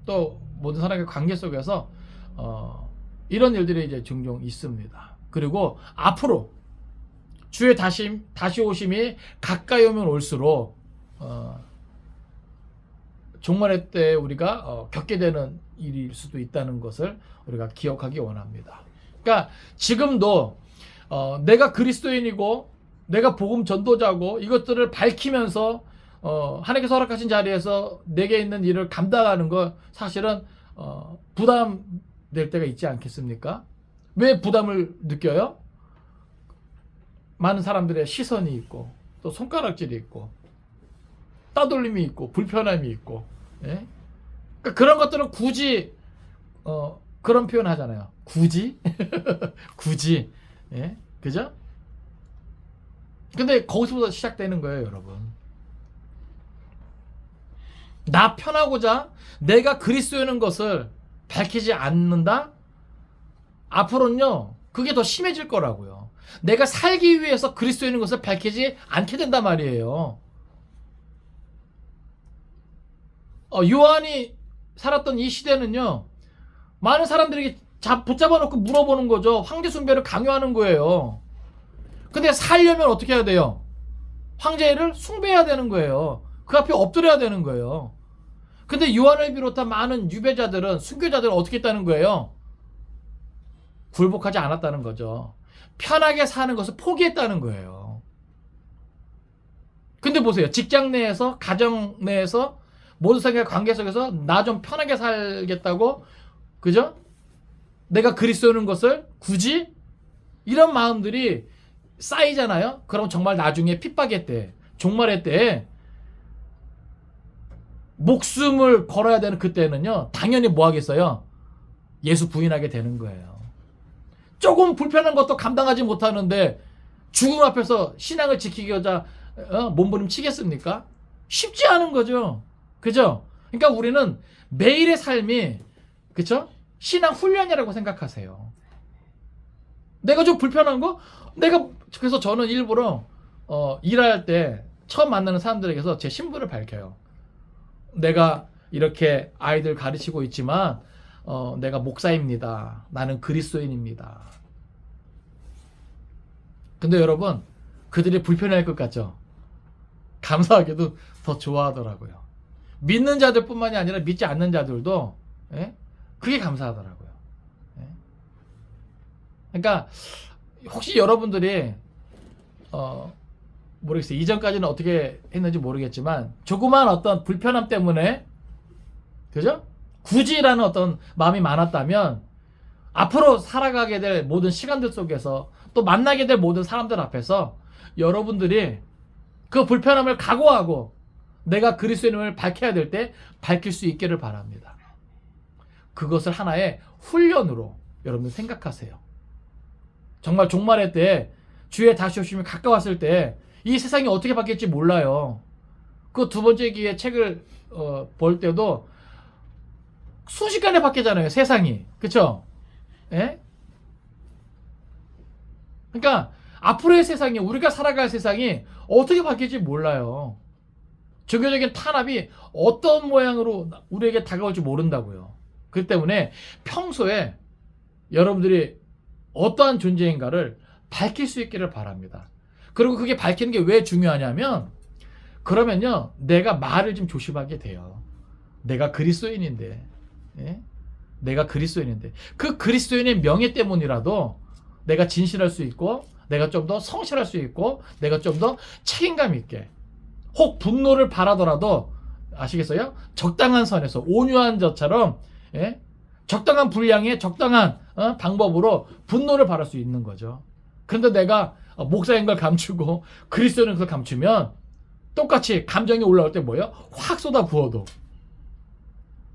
또 모든 사람의 관계 속에서 이런 일들이 이제 종종 있습니다. 그리고 앞으로 주의 다시 오심이 가까이 오면 올수록 종말의 때 우리가 겪게 되는 일일 수도 있다는 것을 우리가 기억하기 원합니다. 그러니까 지금도 내가 그리스도인이고 내가 복음 전도자고 이것들을 밝히면서 하나님께서 허락하신 자리에서 내게 있는 일을 감당하는 거 사실은 부담될 때가 있지 않겠습니까? 왜 부담을 느껴요? 많은 사람들의 시선이 있고 또 손가락질이 있고 따돌림이 있고 불편함이 있고, 예? 그러니까 그런 것들은 굳이 그런 표현 하잖아요. 굳이? 굳이, 예? 그죠? 근데 거기서부터 시작되는 거예요, 여러분. 나 편하고자 내가 그리스도인 것을 밝히지 않는다? 앞으로는요, 그게 더 심해질 거라고요. 내가 살기 위해서 그리스도인 것을 밝히지 않게 된단 말이에요. 요한이 살았던 이 시대는요, 많은 사람들에게 붙잡아 놓고 물어보는 거죠. 황제 숭배를 강요하는 거예요. 근데 살려면 어떻게 해야 돼요? 황제를 숭배해야 되는 거예요. 그 앞에 엎드려야 되는 거예요. 근데 요한을 비롯한 많은 유배자들은, 순교자들은 어떻게 했다는 거예요? 굴복하지 않았다는 거죠. 편하게 사는 것을 포기했다는 거예요. 근데 보세요. 직장 내에서, 가정 내에서, 모든 사람의 관계 속에서 나 좀 편하게 살겠다고, 그죠? 내가 그리스도인 것을 굳이? 이런 마음들이 쌓이잖아요. 그럼 정말 나중에 핍박의 때, 종말의 때 목숨을 걸어야 되는 그때는요, 당연히 뭐 하겠어요? 예수 부인하게 되는 거예요. 조금 불편한 것도 감당하지 못하는데 죽음 앞에서 신앙을 지키고자 몸부림치겠습니까? 쉽지 않은 거죠. 그죠? 그러니까 우리는 매일의 삶이, 그쵸? 신앙 훈련이라고 생각하세요. 내가 좀 불편한 거? 그래서 저는 일부러 일할 때 처음 만나는 사람들에게서 제 신분을 밝혀요. 내가 이렇게 아이들 가르치고 있지만 내가 목사입니다. 나는 그리스도인입니다. 근데 여러분, 그들이 불편해할 것 같죠? 감사하게도 더 좋아하더라고요. 믿는 자들뿐만이 아니라 믿지 않는 자들도 그게 감사하더라고요. 그러니까 혹시 여러분들이 모르겠어요. 이전까지는 어떻게 했는지 모르겠지만 조그만 어떤 불편함 때문에, 그죠? 굳이라는 어떤 마음이 많았다면 앞으로 살아가게 될 모든 시간들 속에서 또 만나게 될 모든 사람들 앞에서 여러분들이 그 불편함을 각오하고 내가 그리스도인을 밝혀야 될 때 밝힐 수 있기를 바랍니다. 그것을 하나의 훈련으로 여러분들 생각하세요. 정말 종말의 때 주의 다시 오심이 가까웠을 때 이 세상이 어떻게 바뀔지 몰라요. 그 두 번째 기회에 책을 볼 때도 순식간에 바뀌잖아요, 세상이. 그쵸? 예? 그러니까 앞으로의 세상이, 우리가 살아갈 세상이 어떻게 바뀔지 몰라요. 종교적인 탄압이 어떤 모양으로 우리에게 다가올지 모른다고요. 그렇기 때문에 평소에 여러분들이 어떠한 존재인가를 밝힐 수 있기를 바랍니다. 그리고 그게 밝히는 게 왜 중요하냐면, 그러면요, 내가 말을 좀 조심하게 돼요. 내가 그리스도인인데, 내가 그리스도인인데, 그 그리스도인의 명예 때문이라도 내가 진실할 수 있고, 내가 좀 더 성실할 수 있고, 내가 좀 더 책임감 있게, 혹 분노를 바라더라도, 아시겠어요? 적당한 선에서 온유한 저처럼 적당한 분량의 적당한 방법으로 분노를 바랄 수 있는 거죠. 그런데 내가 목사인 걸 감추고 그리스도인을 그걸 감추면 똑같이 감정이 올라올 때 뭐예요? 확 쏟아 부어도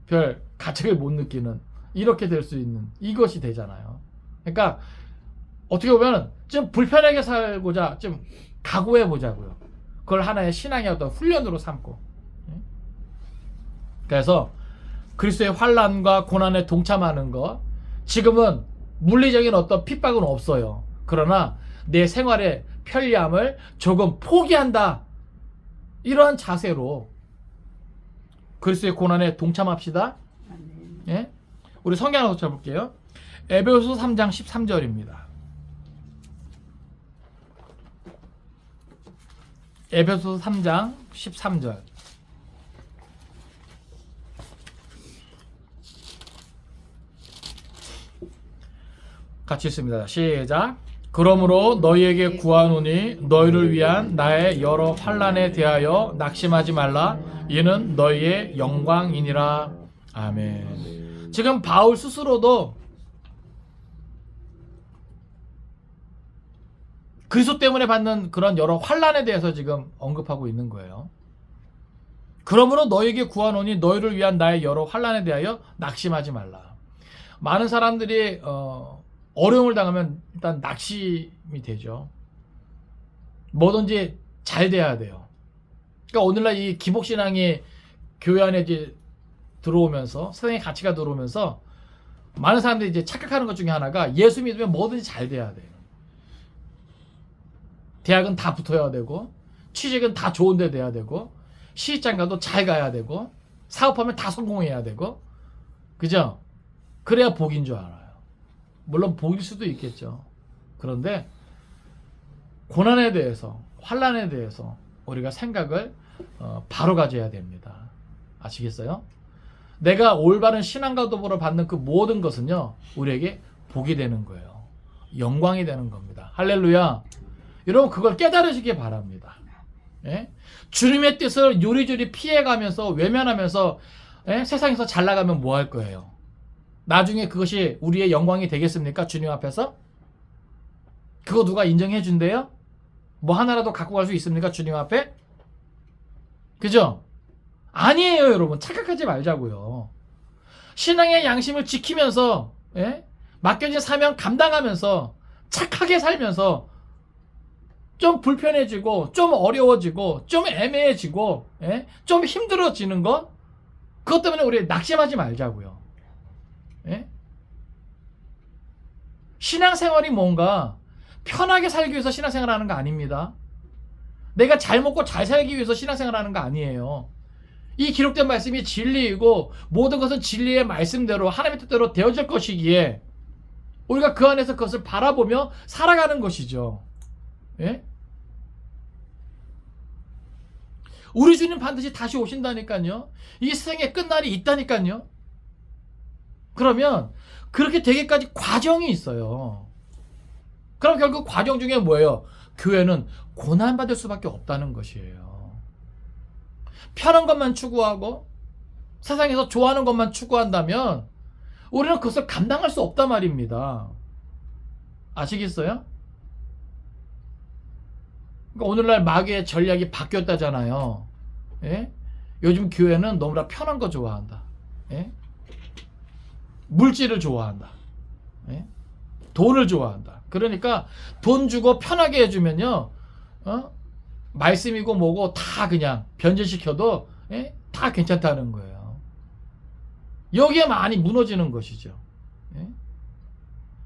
별 가책을 못 느끼는, 이렇게 될 수 있는, 이것이 되잖아요. 그러니까 어떻게 보면 좀 불편하게 살고자 좀 각오해 보자고요. 그걸 하나의 신앙의 어떤 훈련으로 삼고. 그래서 그리스도의 환난과 고난에 동참하는 것, 지금은 물리적인 어떤 핍박은 없어요. 그러나 내 생활의 편리함을 조금 포기한다, 이러한 자세로 그리스도의 고난에 동참합시다. 예? 우리 성경 하나 더 볼게요. 에베소서 3장 13절입니다. 에베소서 3장 13절. 같이 읽습니다. 시작. 그러므로 너희에게 구하노니 너희를 위한 나의 여러 환난에 대하여 낙심하지 말라. 이는 너희의 영광이니라. 아멘. 지금 바울 스스로도 그리스도 때문에 받는 그런 여러 환난에 대해서 지금 언급하고 있는 거예요. 그러므로 너희에게 구하노니 너희를 위한 나의 여러 환난에 대하여 낙심하지 말라. 많은 사람들이 어려움을 당하면 일단 낙심이 되죠. 뭐든지 잘 돼야 돼요. 그러니까 오늘날 이 기복신앙이 교회 안에 이제 들어오면서, 세상의 가치가 들어오면서 많은 사람들이 이제 착각하는 것 중에 하나가, 예수 믿으면 뭐든지 잘 돼야 돼요. 대학은 다 붙어야 되고, 취직은 다 좋은 데 돼야 되고, 시집장가도 잘 가야 되고, 사업하면 다 성공해야 되고, 그죠? 그래야 복인 줄 알아요. 물론 복일 수도 있겠죠. 그런데 고난에 대해서, 환난에 대해서 우리가 생각을 바로 가져야 됩니다. 아시겠어요? 내가 올바른 신앙과 도보를 받는 그 모든 것은요, 우리에게 복이 되는 거예요. 영광이 되는 겁니다. 할렐루야. 여러분, 그걸 깨달으시기 바랍니다. 예? 주님의 뜻을 요리조리 피해가면서, 외면하면서 세상에서 잘 나가면 뭐 할 거예요? 나중에 그것이 우리의 영광이 되겠습니까? 주님 앞에서? 그거 누가 인정해 준대요? 뭐 하나라도 갖고 갈 수 있습니까? 주님 앞에? 그죠? 아니에요, 여러분. 착각하지 말자고요. 신앙의 양심을 지키면서 예? 맡겨진 사명 감당하면서 착하게 살면서 좀 불편해지고 좀 어려워지고 좀 애매해지고 예? 좀 힘들어지는 것 그것 때문에 우리 낙심하지 말자고요. 예? 신앙생활이 뭔가 편하게 살기 위해서 신앙생활하는 거 아닙니다. 내가 잘 먹고 잘 살기 위해서 신앙생활하는 거 아니에요. 이 기록된 말씀이 진리이고 모든 것은 진리의 말씀대로 하나님의 뜻대로 되어질 것이기에 우리가 그 안에서 그것을 바라보며 살아가는 것이죠. 예? 우리 주님 반드시 다시 오신다니까요. 이 세상에 끝날이 있다니까요. 그러면 그렇게 되기까지 과정이 있어요. 그럼 결국 과정 중에 뭐예요? 교회는 고난받을 수밖에 없다는 것이에요. 편한 것만 추구하고 세상에서 좋아하는 것만 추구한다면 우리는 그것을 감당할 수 없단 말입니다. 아시겠어요? 그러니까 오늘날 마귀의 전략이 바뀌었다잖아요. 예? 요즘 교회는 너무나 편한 거 좋아한다. 예? 물질을 좋아한다. 예? 돈을 좋아한다. 그러니까 돈 주고 편하게 해주면요, 말씀이고 뭐고 다 그냥 변질시켜도 예? 다 괜찮다는 거예요. 여기에 많이 무너지는 것이죠. 예?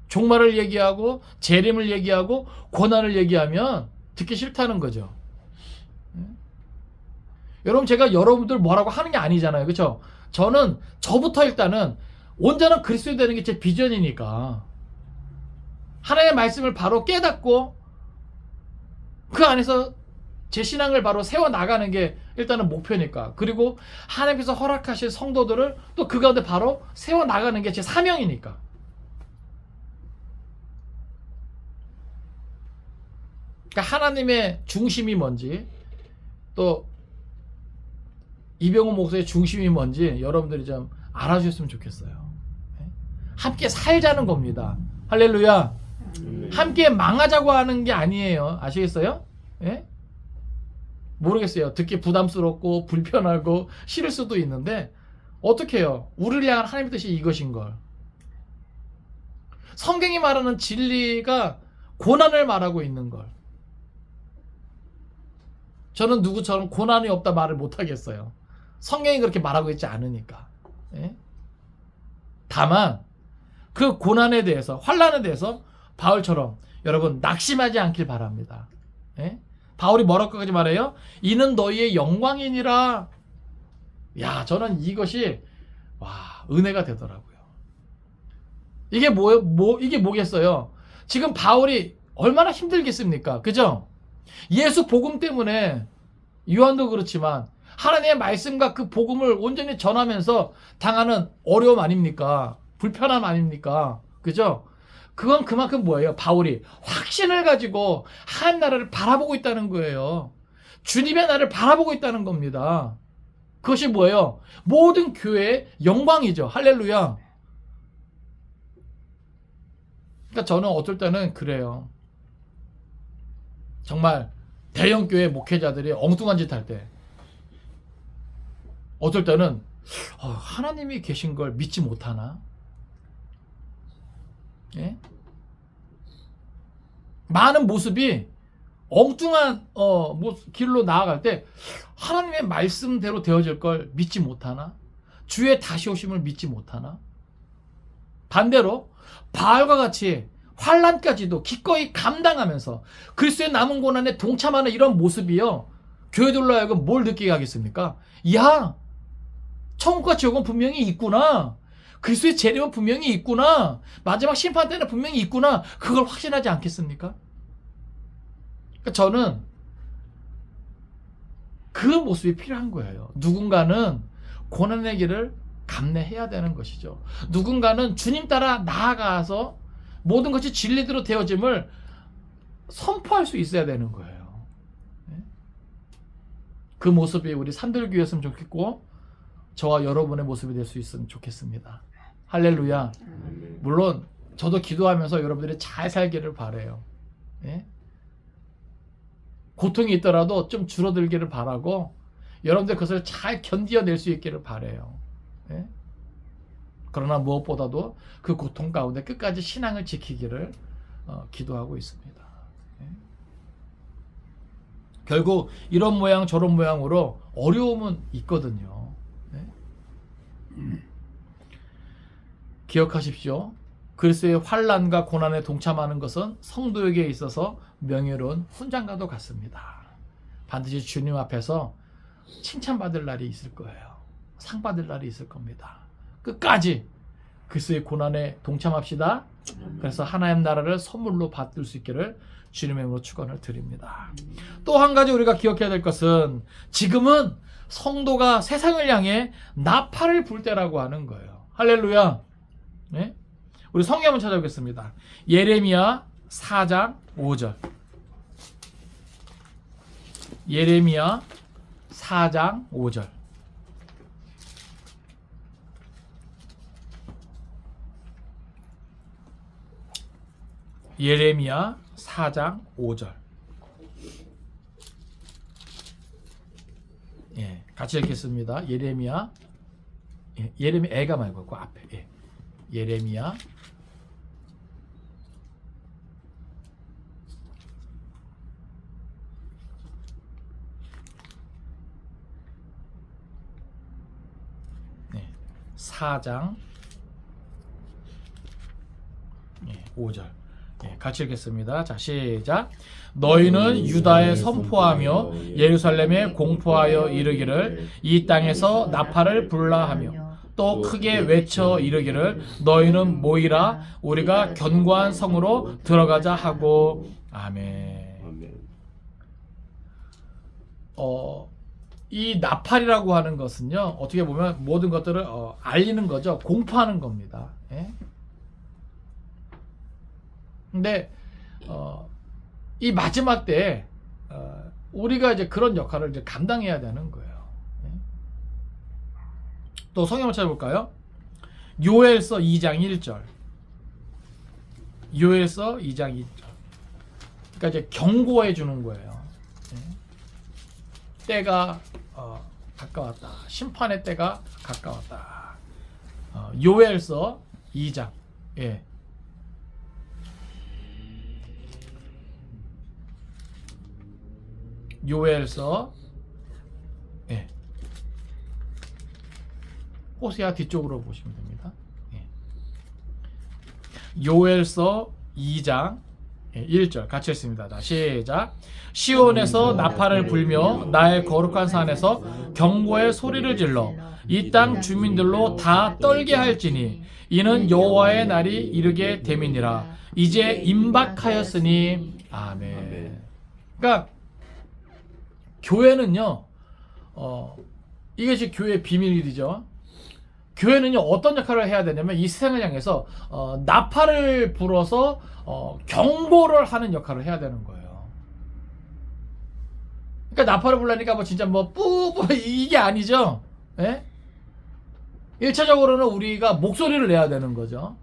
종말을 얘기하고 재림을 얘기하고 고난을 얘기하면 듣기 싫다는 거죠. 예? 여러분 제가 여러분들 뭐라고 하는 게 아니잖아요. 그렇죠? 저는 저부터 일단은 온전한 그리스도 되는 게 제 비전이니까 하나님의 말씀을 바로 깨닫고 그 안에서 제 신앙을 바로 세워나가는 게 일단은 목표니까. 그리고 하나님께서 허락하신 성도들을 또 그 가운데 바로 세워나가는 게 제 사명이니까. 그러니까 하나님의 중심이 뭔지 또 이병호 목사의 중심이 뭔지 여러분들이 좀 알아주셨으면 좋겠어요. 함께 살자는 겁니다. 할렐루야. 함께 망하자고 하는 게 아니에요. 아시겠어요? 예? 모르겠어요. 듣기 부담스럽고 불편하고 싫을 수도 있는데 어떻게 해요? 우리를 향한 하나님의 뜻이 이것인 걸. 성경이 말하는 진리가 고난을 말하고 있는 걸. 저는 누구처럼 고난이 없다 말을 못하겠어요. 성경이 그렇게 말하고 있지 않으니까. 예? 다만 그 고난에 대해서 환난에 대해서 바울처럼 여러분 낙심하지 않길 바랍니다. 예? 바울이 뭐라고까지 말해요? 이는 너희의 영광이니라. 야, 저는 이것이 은혜가 되더라고요. 이게 이게 뭐겠어요? 지금 바울이 얼마나 힘들겠습니까? 그죠? 예수 복음 때문에 요한도 그렇지만 하나님의 말씀과 그 복음을 온전히 전하면서 당하는 어려움 아닙니까? 불편함 아닙니까? 그죠? 그건 그만큼 뭐예요? 바울이 확신을 가지고 하나님 나라를 바라보고 있다는 거예요. 주님의 나라를 바라보고 있다는 겁니다. 그것이 뭐예요? 모든 교회의 영광이죠. 할렐루야. 그러니까 저는 어떨 때는 그래요. 정말 대형 교회 목회자들이 엉뚱한 짓 할 때 어떨 때는 하나님이 계신 걸 믿지 못하나? 예? 많은 모습이 엉뚱한 길로 나아갈 때 하나님의 말씀대로 되어질 걸 믿지 못하나? 주의 다시 오심을 믿지 못하나? 반대로 바알과 같이 환난까지도 기꺼이 감당하면서 그리스도의 남은 고난에 동참하는 이런 모습이요, 교회들로 하여금 뭘 느끼게 하겠습니까? 야, 천국과 지옥은 분명히 있구나. 그리스도의 재림은 분명히 있구나. 마지막 심판 때는 분명히 있구나. 그걸 확신하지 않겠습니까? 그러니까 저는 그 모습이 필요한 거예요. 누군가는 고난의 길을 감내해야 되는 것이죠. 누군가는 주님 따라 나아가서 모든 것이 진리대로 되어짐을 선포할 수 있어야 되는 거예요. 그 모습이 우리 산들교회였으면 좋겠고 저와 여러분의 모습이 될 수 있으면 좋겠습니다. 할렐루야. 물론 저도 기도하면서 여러분들이 잘 살기를 바라요. 예? 고통이 있더라도 좀 줄어들기를 바라고 여러분들 그것을 잘 견뎌낼 수 있기를 바라요. 예? 그러나 무엇보다도 그 고통 가운데 끝까지 신앙을 지키기를 기도하고 있습니다. 결국 이런 모양 저런 모양으로 어려움은 있거든요. 기억하십시오. 그리스도의 환난과 고난에 동참하는 것은 성도에게 있어서 명예로운 훈장과도 같습니다. 반드시 주님 앞에서 칭찬받을 날이 있을 거예요. 상 받을 날이 있을 겁니다. 끝까지 그리스도의 고난에 동참합시다. 그래서 하나님 나라를 선물로 받을 수 있기를 주님의 이름으로 축원을 드립니다. 또 한 가지 우리가 기억해야 될 것은 지금은 성도가 세상을 향해 나팔을 불 때라고 하는 거예요. 할렐루야. 네? 우리 성경 한번 찾아보겠습니다. 예레미야 4장 5절. 예레미야 4장 5절. 예레미야 4장 5절. 예, 같이 읽겠습니다. 예레미야, 예레미야 애가 말고 그 앞에. 예레미야 4장 5절. 같이 읽겠습니다. 자, 시작. 너희는 유다에 선포하며 예루살렘에 공포하여 이르기를 이 땅에서 나팔을 불라 하며 또 크게 외쳐 이르기를 너희는 모이라 우리가 견고한 성으로 들어가자 하고. 아멘. 이 나팔이라고 하는 것은요, 어떻게 보면 모든 것들을 알리는 거죠. 공포하는 겁니다. 예? 근데 이 마지막 때 우리가 이제 그런 역할을 이제 감당해야 되는 거예요. 예? 또 성경을 찾아볼까요? 요엘서 2장 1절. 요엘서 2장 1절. 그러니까 이제 경고해 주는 거예요. 예? 때가 가까웠다. 심판의 때가 가까웠다. 요엘서 2장. 예. 요엘서, 예. 호세아 뒤쪽으로 보시면 됩니다. 예. 요엘서 2장 1절 같이 했습니다. 자, 시작. 시온에서 나팔을 불며 나의 거룩한 산에서 경고의 소리를 질러 이 땅 주민들로 다 떨게 할지니 이는 여호와의 날이 이르게 됨이니라. 이제 임박하였으니. 아멘. 그러니까 교회는요, 이것이 교회의 비밀이죠. 교회는요, 어떤 역할을 해야 되냐면 이 세상을 향해서 나팔을 불어서 경고를 하는 역할을 해야 되는 거예요. 그러니까 나팔을 불라니까 뭐 진짜 뭐 뿌뿌 이게 아니죠. 예? 1차적으로는 우리가 목소리를 내야 되는 거죠.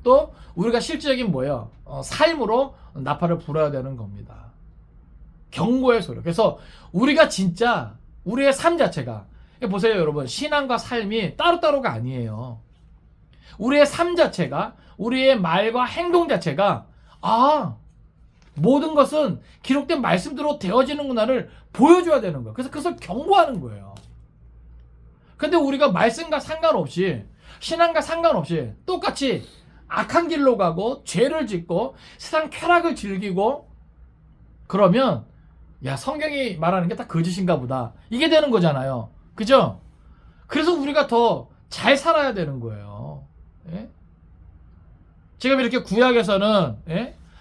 또 우리가 실질적인 뭐예요? 삶으로 나팔을 불어야 되는 겁니다. 경고의 소리. 그래서 우리가 진짜 우리의 삶 자체가, 보세요 여러분, 신앙과 삶이 따로따로가 아니에요. 우리의 삶 자체가, 우리의 말과 행동 자체가 모든 것은 기록된 말씀대로 되어지는구나를 보여줘야 되는 거예요. 그래서 그것을 경고하는 거예요. 근데 우리가 말씀과 상관없이, 신앙과 상관없이 똑같이 악한 길로 가고 죄를 짓고 세상 쾌락을 즐기고 그러면 야, 성경이 말하는 게 다 거짓인가 보다, 이게 되는 거잖아요. 그죠? 그래서 우리가 더 잘 살아야 되는 거예요. 예? 지금 이렇게 구약에서는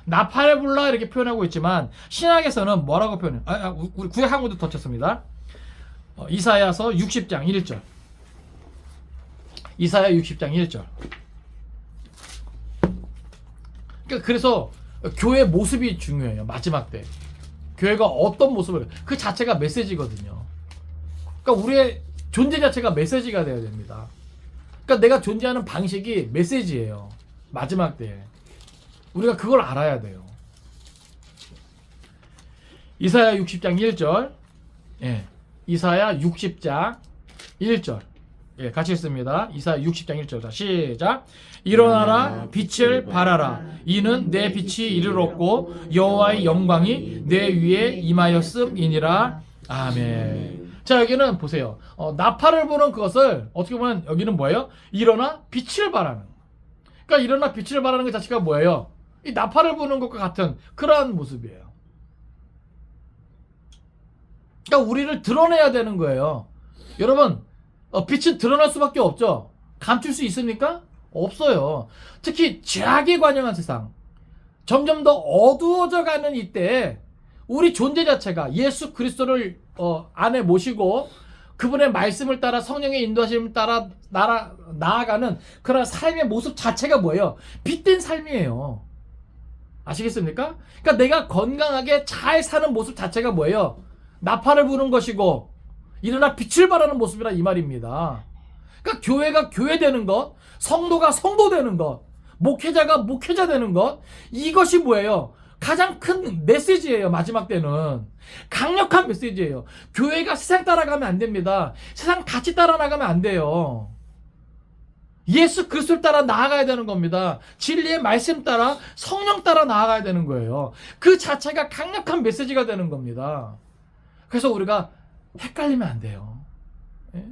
나팔을 불라 이렇게 표현하고 있지만 신약에서는 뭐라고 표현해요? 우리 구약 한 군데 더 쳤습니다. 이사야서 60장 1절. 이사야 60장 1절. 그래서 교회 모습이 중요해요. 마지막 때 교회가 어떤 모습을, 그 자체가 메시지거든요. 그러니까 우리의 존재 자체가 메시지가 되어야 됩니다. 그러니까 내가 존재하는 방식이 메시지예요. 마지막 때 우리가 그걸 알아야 돼요. 이사야 60장 1절. 예. 이사야 60장 1절. 예, 같이 읽습니다. 이사야 60장 1절. 자, 시작. 일어나라 빛을 발하라. 이는 내 빛이 이르렀고 여호와의 영광이 내 위에 임하였음이니라. 아멘. 자, 여기는 보세요. 나팔을 부는 그것을 어떻게 보면 여기는 뭐예요? 일어나 빛을 발하는. 그러니까 일어나 빛을 발하는 것 자체가 뭐예요? 이 나팔을 부는 것과 같은 그러한 모습이에요. 그러니까 우리를 드러내야 되는 거예요. 여러분, 빛은 드러날 수밖에 없죠. 감출 수 있습니까? 없어요. 특히 죄악에 관영한 세상, 점점 더 어두워져 가는 이때 우리 존재 자체가 예수 그리스도를 안에 모시고 그분의 말씀을 따라 성령의 인도하심을 따라 나아가는 그런 삶의 모습 자체가 뭐예요? 빛된 삶이에요. 아시겠습니까? 그러니까 내가 건강하게 잘 사는 모습 자체가 뭐예요? 나팔을 부는 것이고 일어나 빛을 발하는 모습이라 이 말입니다. 그러니까 교회가 교회 되는 것, 성도가 성도 되는 것, 목회자가 목회자 되는 것, 이것이 뭐예요? 가장 큰 메시지예요. 마지막 때는 강력한 메시지예요. 교회가 세상 따라가면 안 됩니다. 세상 같이 따라 나가면 안 돼요. 예수 그리스도를 따라 나아가야 되는 겁니다. 진리의 말씀 따라 성령 따라 나아가야 되는 거예요. 그 자체가 강력한 메시지가 되는 겁니다. 그래서 우리가 헷갈리면 안 돼요. 예?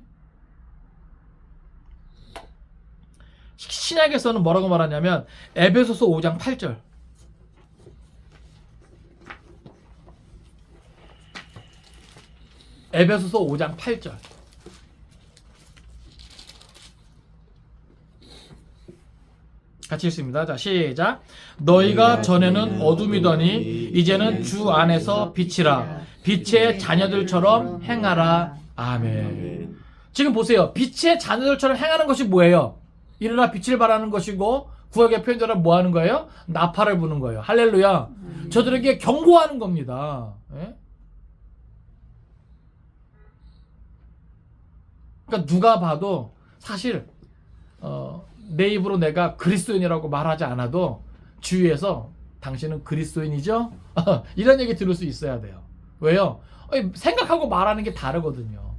신약에서는 뭐라고 말하냐면 에베소서 5장 8절. 에베소서 5장 8절. 같이 읽습니다. 자, 시작. 너희가 전에는 어둠이더니 이제는 주 안에서 빛이라. 빛의 자녀들처럼 행하라. 아멘. 지금 보세요. 빛의 자녀들처럼 행하는 것이 뭐예요? 일어나 빛을 발하는 것이고 구약의 표현대로 뭐 하는 거예요? 나팔을 부는 거예요. 할렐루야. 저들에게 경고하는 겁니다. 예? 그러니까 누가 봐도 사실 내 입으로 내가 그리스도인이라고 말하지 않아도 주위에서 당신은 그리스도인이죠? 이런 얘기 들을 수 있어야 돼요. 왜요? 생각하고 말하는 게 다르거든요.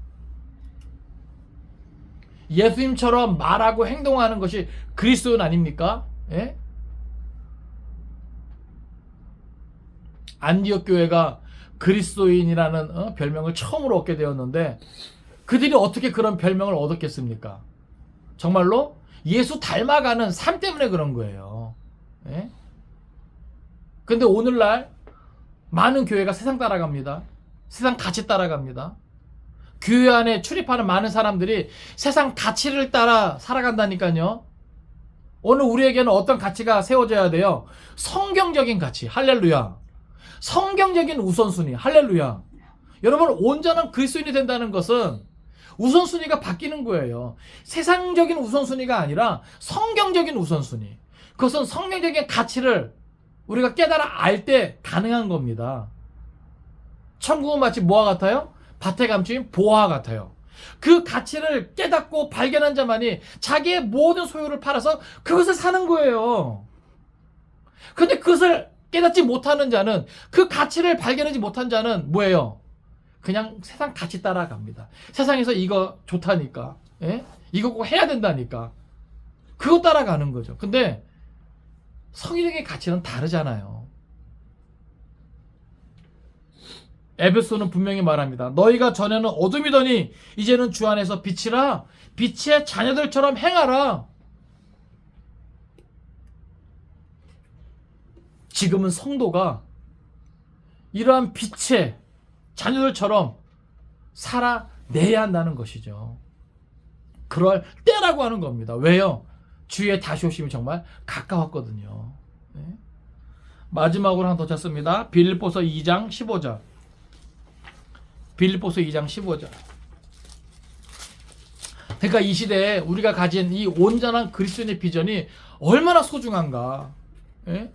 예수님처럼 말하고 행동하는 것이 그리스도인 아닙니까? 예? 안디옥 교회가 그리스도인이라는 별명을 처음으로 얻게 되었는데 그들이 어떻게 그런 별명을 얻었겠습니까? 정말로 예수 닮아가는 삶 때문에 그런 거예요. 예? 근데 오늘날 많은 교회가 세상 따라갑니다. 세상 가치 따라갑니다. 교회 안에 출입하는 많은 사람들이 세상 가치를 따라 살아간다니까요. 오늘 우리에게는 어떤 가치가 세워져야 돼요? 성경적인 가치. 할렐루야. 성경적인 우선순위. 할렐루야. 여러분, 온전한 그리스도인이 된다는 것은 우선순위가 바뀌는 거예요. 세상적인 우선순위가 아니라 성경적인 우선순위. 그것은 성경적인 가치를 우리가 깨달아 알 때 가능한 겁니다. 천국은 마치 뭐와 같아요? 밭에 감추인 보화와 같아요. 그 가치를 깨닫고 발견한 자만이 자기의 모든 소유를 팔아서 그것을 사는 거예요. 근데 그것을 깨닫지 못하는 자는, 그 가치를 발견하지 못한 자는 뭐예요? 그냥 세상 가치 따라갑니다. 세상에서 이거 좋다니까, 예? 이거 꼭 해야 된다니까, 그거 따라가는 거죠. 근데 성경의 가치는 다르잖아요. 에베소는 분명히 말합니다. 너희가 전에는 어둠이더니 이제는 주 안에서 빛이라. 빛의 자녀들처럼 행하라. 지금은 성도가 이러한 빛의 자녀들처럼 살아내야 한다는 것이죠. 그럴 때라고 하는 겁니다. 왜요? 주의 다시 오심이 정말 가까웠거든요. 네? 마지막으로 하나 더 찾습니다. 빌립보서 2장 15절. 빌립보서 2장 15절. 그러니까 이 시대에 우리가 가진 이 온전한 그리스도인의 비전이 얼마나 소중한가. 예?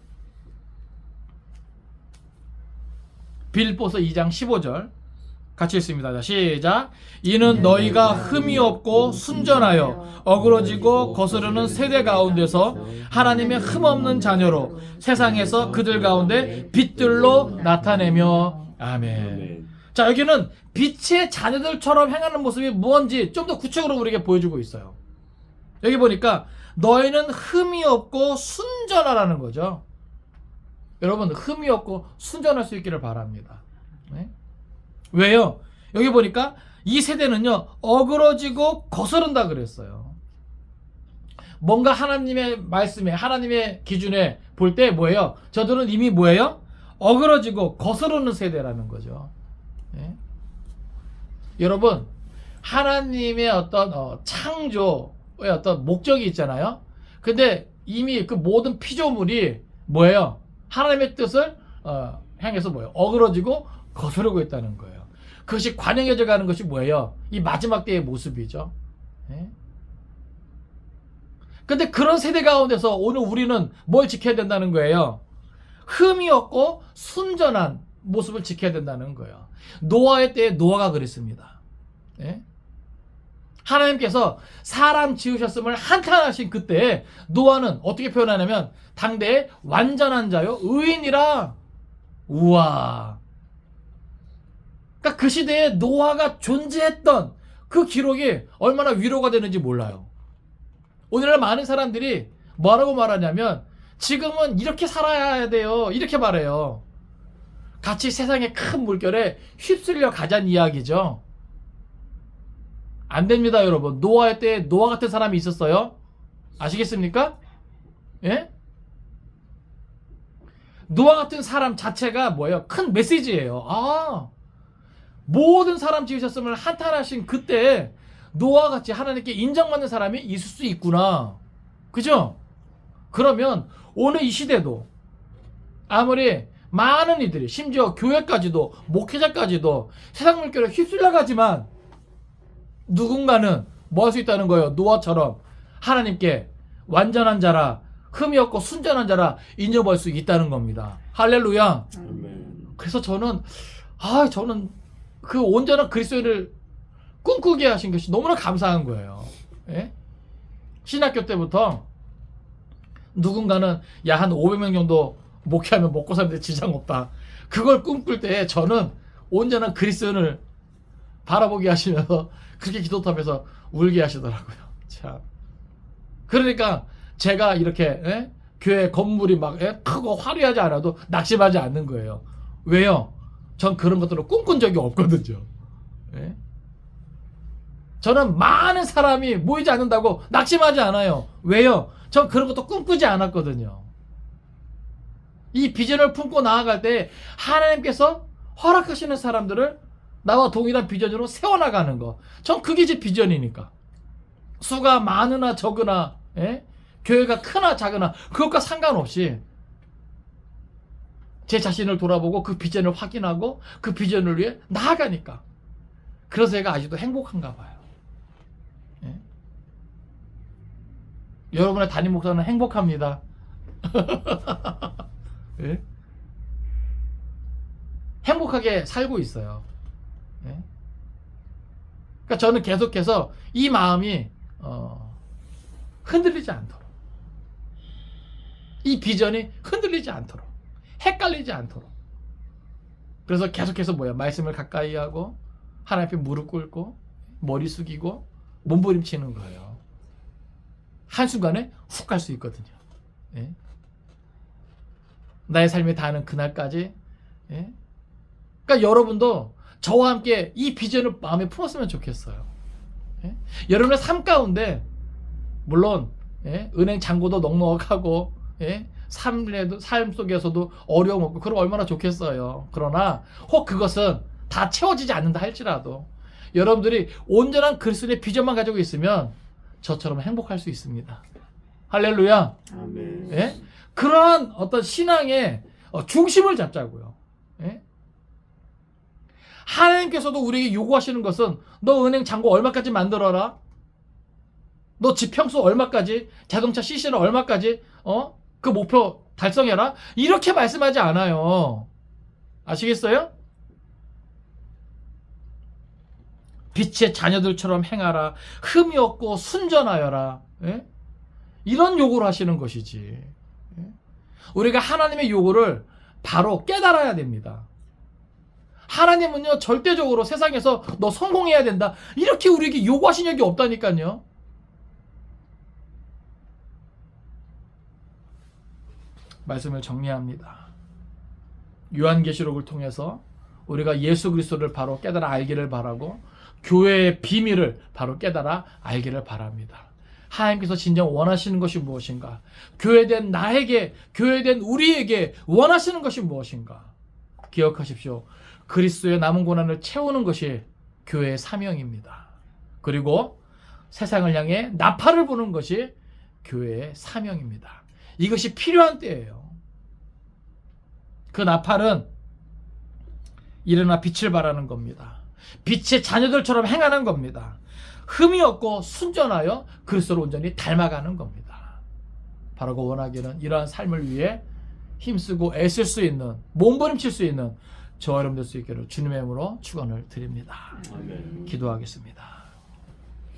빌립보서 2장 15절 같이 읽습니다. 자, 시작. 이는 너희가 흠이 없고 순전하여 어그러지고 거스르는 세대 가운데서 하나님의 흠 없는 자녀로 세상에서 그들 가운데 빛들로 나타내며. 아멘. 자, 여기는 빛의 자녀들처럼 행하는 모습이 무언지 좀 더 구체적으로 우리에게 보여주고 있어요. 여기 보니까 너희는 흠이 없고 순전하라는 거죠. 여러분, 흠이 없고 순전할 수 있기를 바랍니다. 네? 왜요? 여기 보니까 이 세대는요, 어그러지고 거스른다 그랬어요. 뭔가 하나님의 말씀에, 하나님의 기준에 볼 때 뭐예요? 저들은 이미 뭐예요? 어그러지고 거스르는 세대라는 거죠. 네? 여러분, 하나님의 어떤 창조의 어떤 목적이 있잖아요. 근데 이미 그 모든 피조물이 뭐예요? 하나님의 뜻을 향해서 뭐예요? 어그러지고 거스르고 있다는 거예요. 그것이 관영해져 가는 것이 뭐예요? 이 마지막 때의 모습이죠. 네? 근데 그런 세대 가운데서 오늘 우리는 뭘 지켜야 된다는 거예요? 흠이 없고 순전한 모습을 지켜야 된다는 거예요. 노아의 때에 노아가 그랬습니다. 예? 하나님께서 사람 지으셨음을 한탄하신 그때에 노아는 어떻게 표현하냐면 당대의 완전한 자요 의인이라. 우와. 그러니까 그 시대에 노아가 존재했던 그 기록이 얼마나 위로가 되는지 몰라요. 오늘날 많은 사람들이 뭐라고 말하냐면 지금은 이렇게 살아야 돼요, 이렇게 말해요. 같이 세상의 큰 물결에 휩쓸려 가자는 이야기죠. 안 됩니다, 여러분. 노아의 때에 노아 같은 사람이 있었어요. 아시겠습니까? 예? 노아 같은 사람 자체가 뭐예요? 큰 메시지예요. 아, 모든 사람 지으셨음을 한탄하신 그때 노아 같이 하나님께 인정받는 사람이 있을 수 있구나. 그죠? 그러면 오늘 이 시대도 아무리 많은 이들이 심지어 교회까지도 목회자까지도 세상 물결에 휩쓸려 가지만 누군가는 뭐 할 수 있다는 거예요. 노아처럼 하나님께 완전한 자라 흠이 없고 순전한 자라 인정받을 수 있다는 겁니다. 할렐루야. 아멘. 그래서 저는 그 온전한 그리스도인을 꿈꾸게 하신 것이 너무나 감사한 거예요. 예? 신학교 때부터 누군가는 야, 한 500명 정도 목회하면 먹고 사는데 지장 없다. 그걸 꿈꿀 때 저는 온전한 그리스도인을 바라보게 하시면서 그렇게 기도하면서 울게 하시더라고요. 참. 그러니까 제가 이렇게 교회 건물이 막 크고 화려하지 않아도 낙심하지 않는 거예요. 왜요? 전 그런 것들을 꿈꾼 적이 없거든요. 예? 저는 많은 사람이 모이지 않는다고 낙심하지 않아요. 왜요? 전 그런 것도 꿈꾸지 않았거든요. 이 비전을 품고 나아갈 때 하나님께서 허락하시는 사람들을 나와 동일한 비전으로 세워나가는 거. 전 그게 제 비전이니까. 수가 많으나 적으나, 교회가 크나 작으나 그것과 상관없이 제 자신을 돌아보고 그 비전을 확인하고 그 비전을 위해 나아가니까. 그래서 제가 아직도 행복한가 봐요. 예? 여러분의 담임 목사는 행복합니다. 예? 행복하게 살고 있어요. 예? 그러니까 저는 계속해서 이 마음이 흔들리지 않도록, 이 비전이 흔들리지 않도록, 헷갈리지 않도록, 그래서 계속해서 말씀을 가까이 하고 하나님 앞에 무릎 꿇고 머리 숙이고 몸부림치는 거예요. 한순간에 훅 갈 수 있거든요. 예? 나의 삶이 다하는 그날까지. 예? 그러니까 여러분도 저와 함께 이 비전을 마음에 품었으면 좋겠어요. 예? 여러분의 삶 가운데 물론 은행 잔고도 넉넉하고 삶 속에서도 어려움 없고 그럼 얼마나 좋겠어요. 그러나 혹 그것은 다 채워지지 않는다 할지라도 여러분들이 온전한 그리스도의 비전만 가지고 있으면 저처럼 행복할 수 있습니다. 할렐루야. 아멘. 예? 그러한 어떤 신앙의 중심을 잡자고요. 예? 하나님께서도 우리에게 요구하시는 것은 너 은행 잔고 얼마까지 만들어라. 너 집 평수 얼마까지, 자동차 CC는 얼마까지, 그 목표 달성해라. 이렇게 말씀하지 않아요. 아시겠어요? 빛의 자녀들처럼 행하라. 흠이 없고 순전하여라. 예? 이런 요구를 하시는 것이지. 예? 우리가 하나님의 요구를 바로 깨달아야 됩니다. 하나님은요 절대적으로 세상에서 너 성공해야 된다 이렇게 우리에게 요구하신 적이 없다니까요. 말씀을 정리합니다. 요한계시록을 통해서 우리가 예수 그리스도를 바로 깨달아 알기를 바라고 교회의 비밀을 바로 깨달아 알기를 바랍니다. 하나님께서 진정 원하시는 것이 무엇인가? 교회된 나에게, 교회된 우리에게 원하시는 것이 무엇인가? 기억하십시오. 그리스도의 남은 고난을 채우는 것이 교회의 사명입니다. 그리고 세상을 향해 나팔을 부는 것이 교회의 사명입니다. 이것이 필요한 때예요. 그 나팔은 일어나 빛을 발하는 겁니다. 빛의 자녀들처럼 행하는 겁니다. 흠이 없고 순전하여 그리스도를 온전히 닮아가는 겁니다. 바로 그 원하기는 이러한 삶을 위해 힘쓰고 애쓸 수 있는, 몸부림칠 수 있는 저와 여러분 될 수 있기를 주님의 이름으로 축원을 드립니다. 아멘. 기도하겠습니다.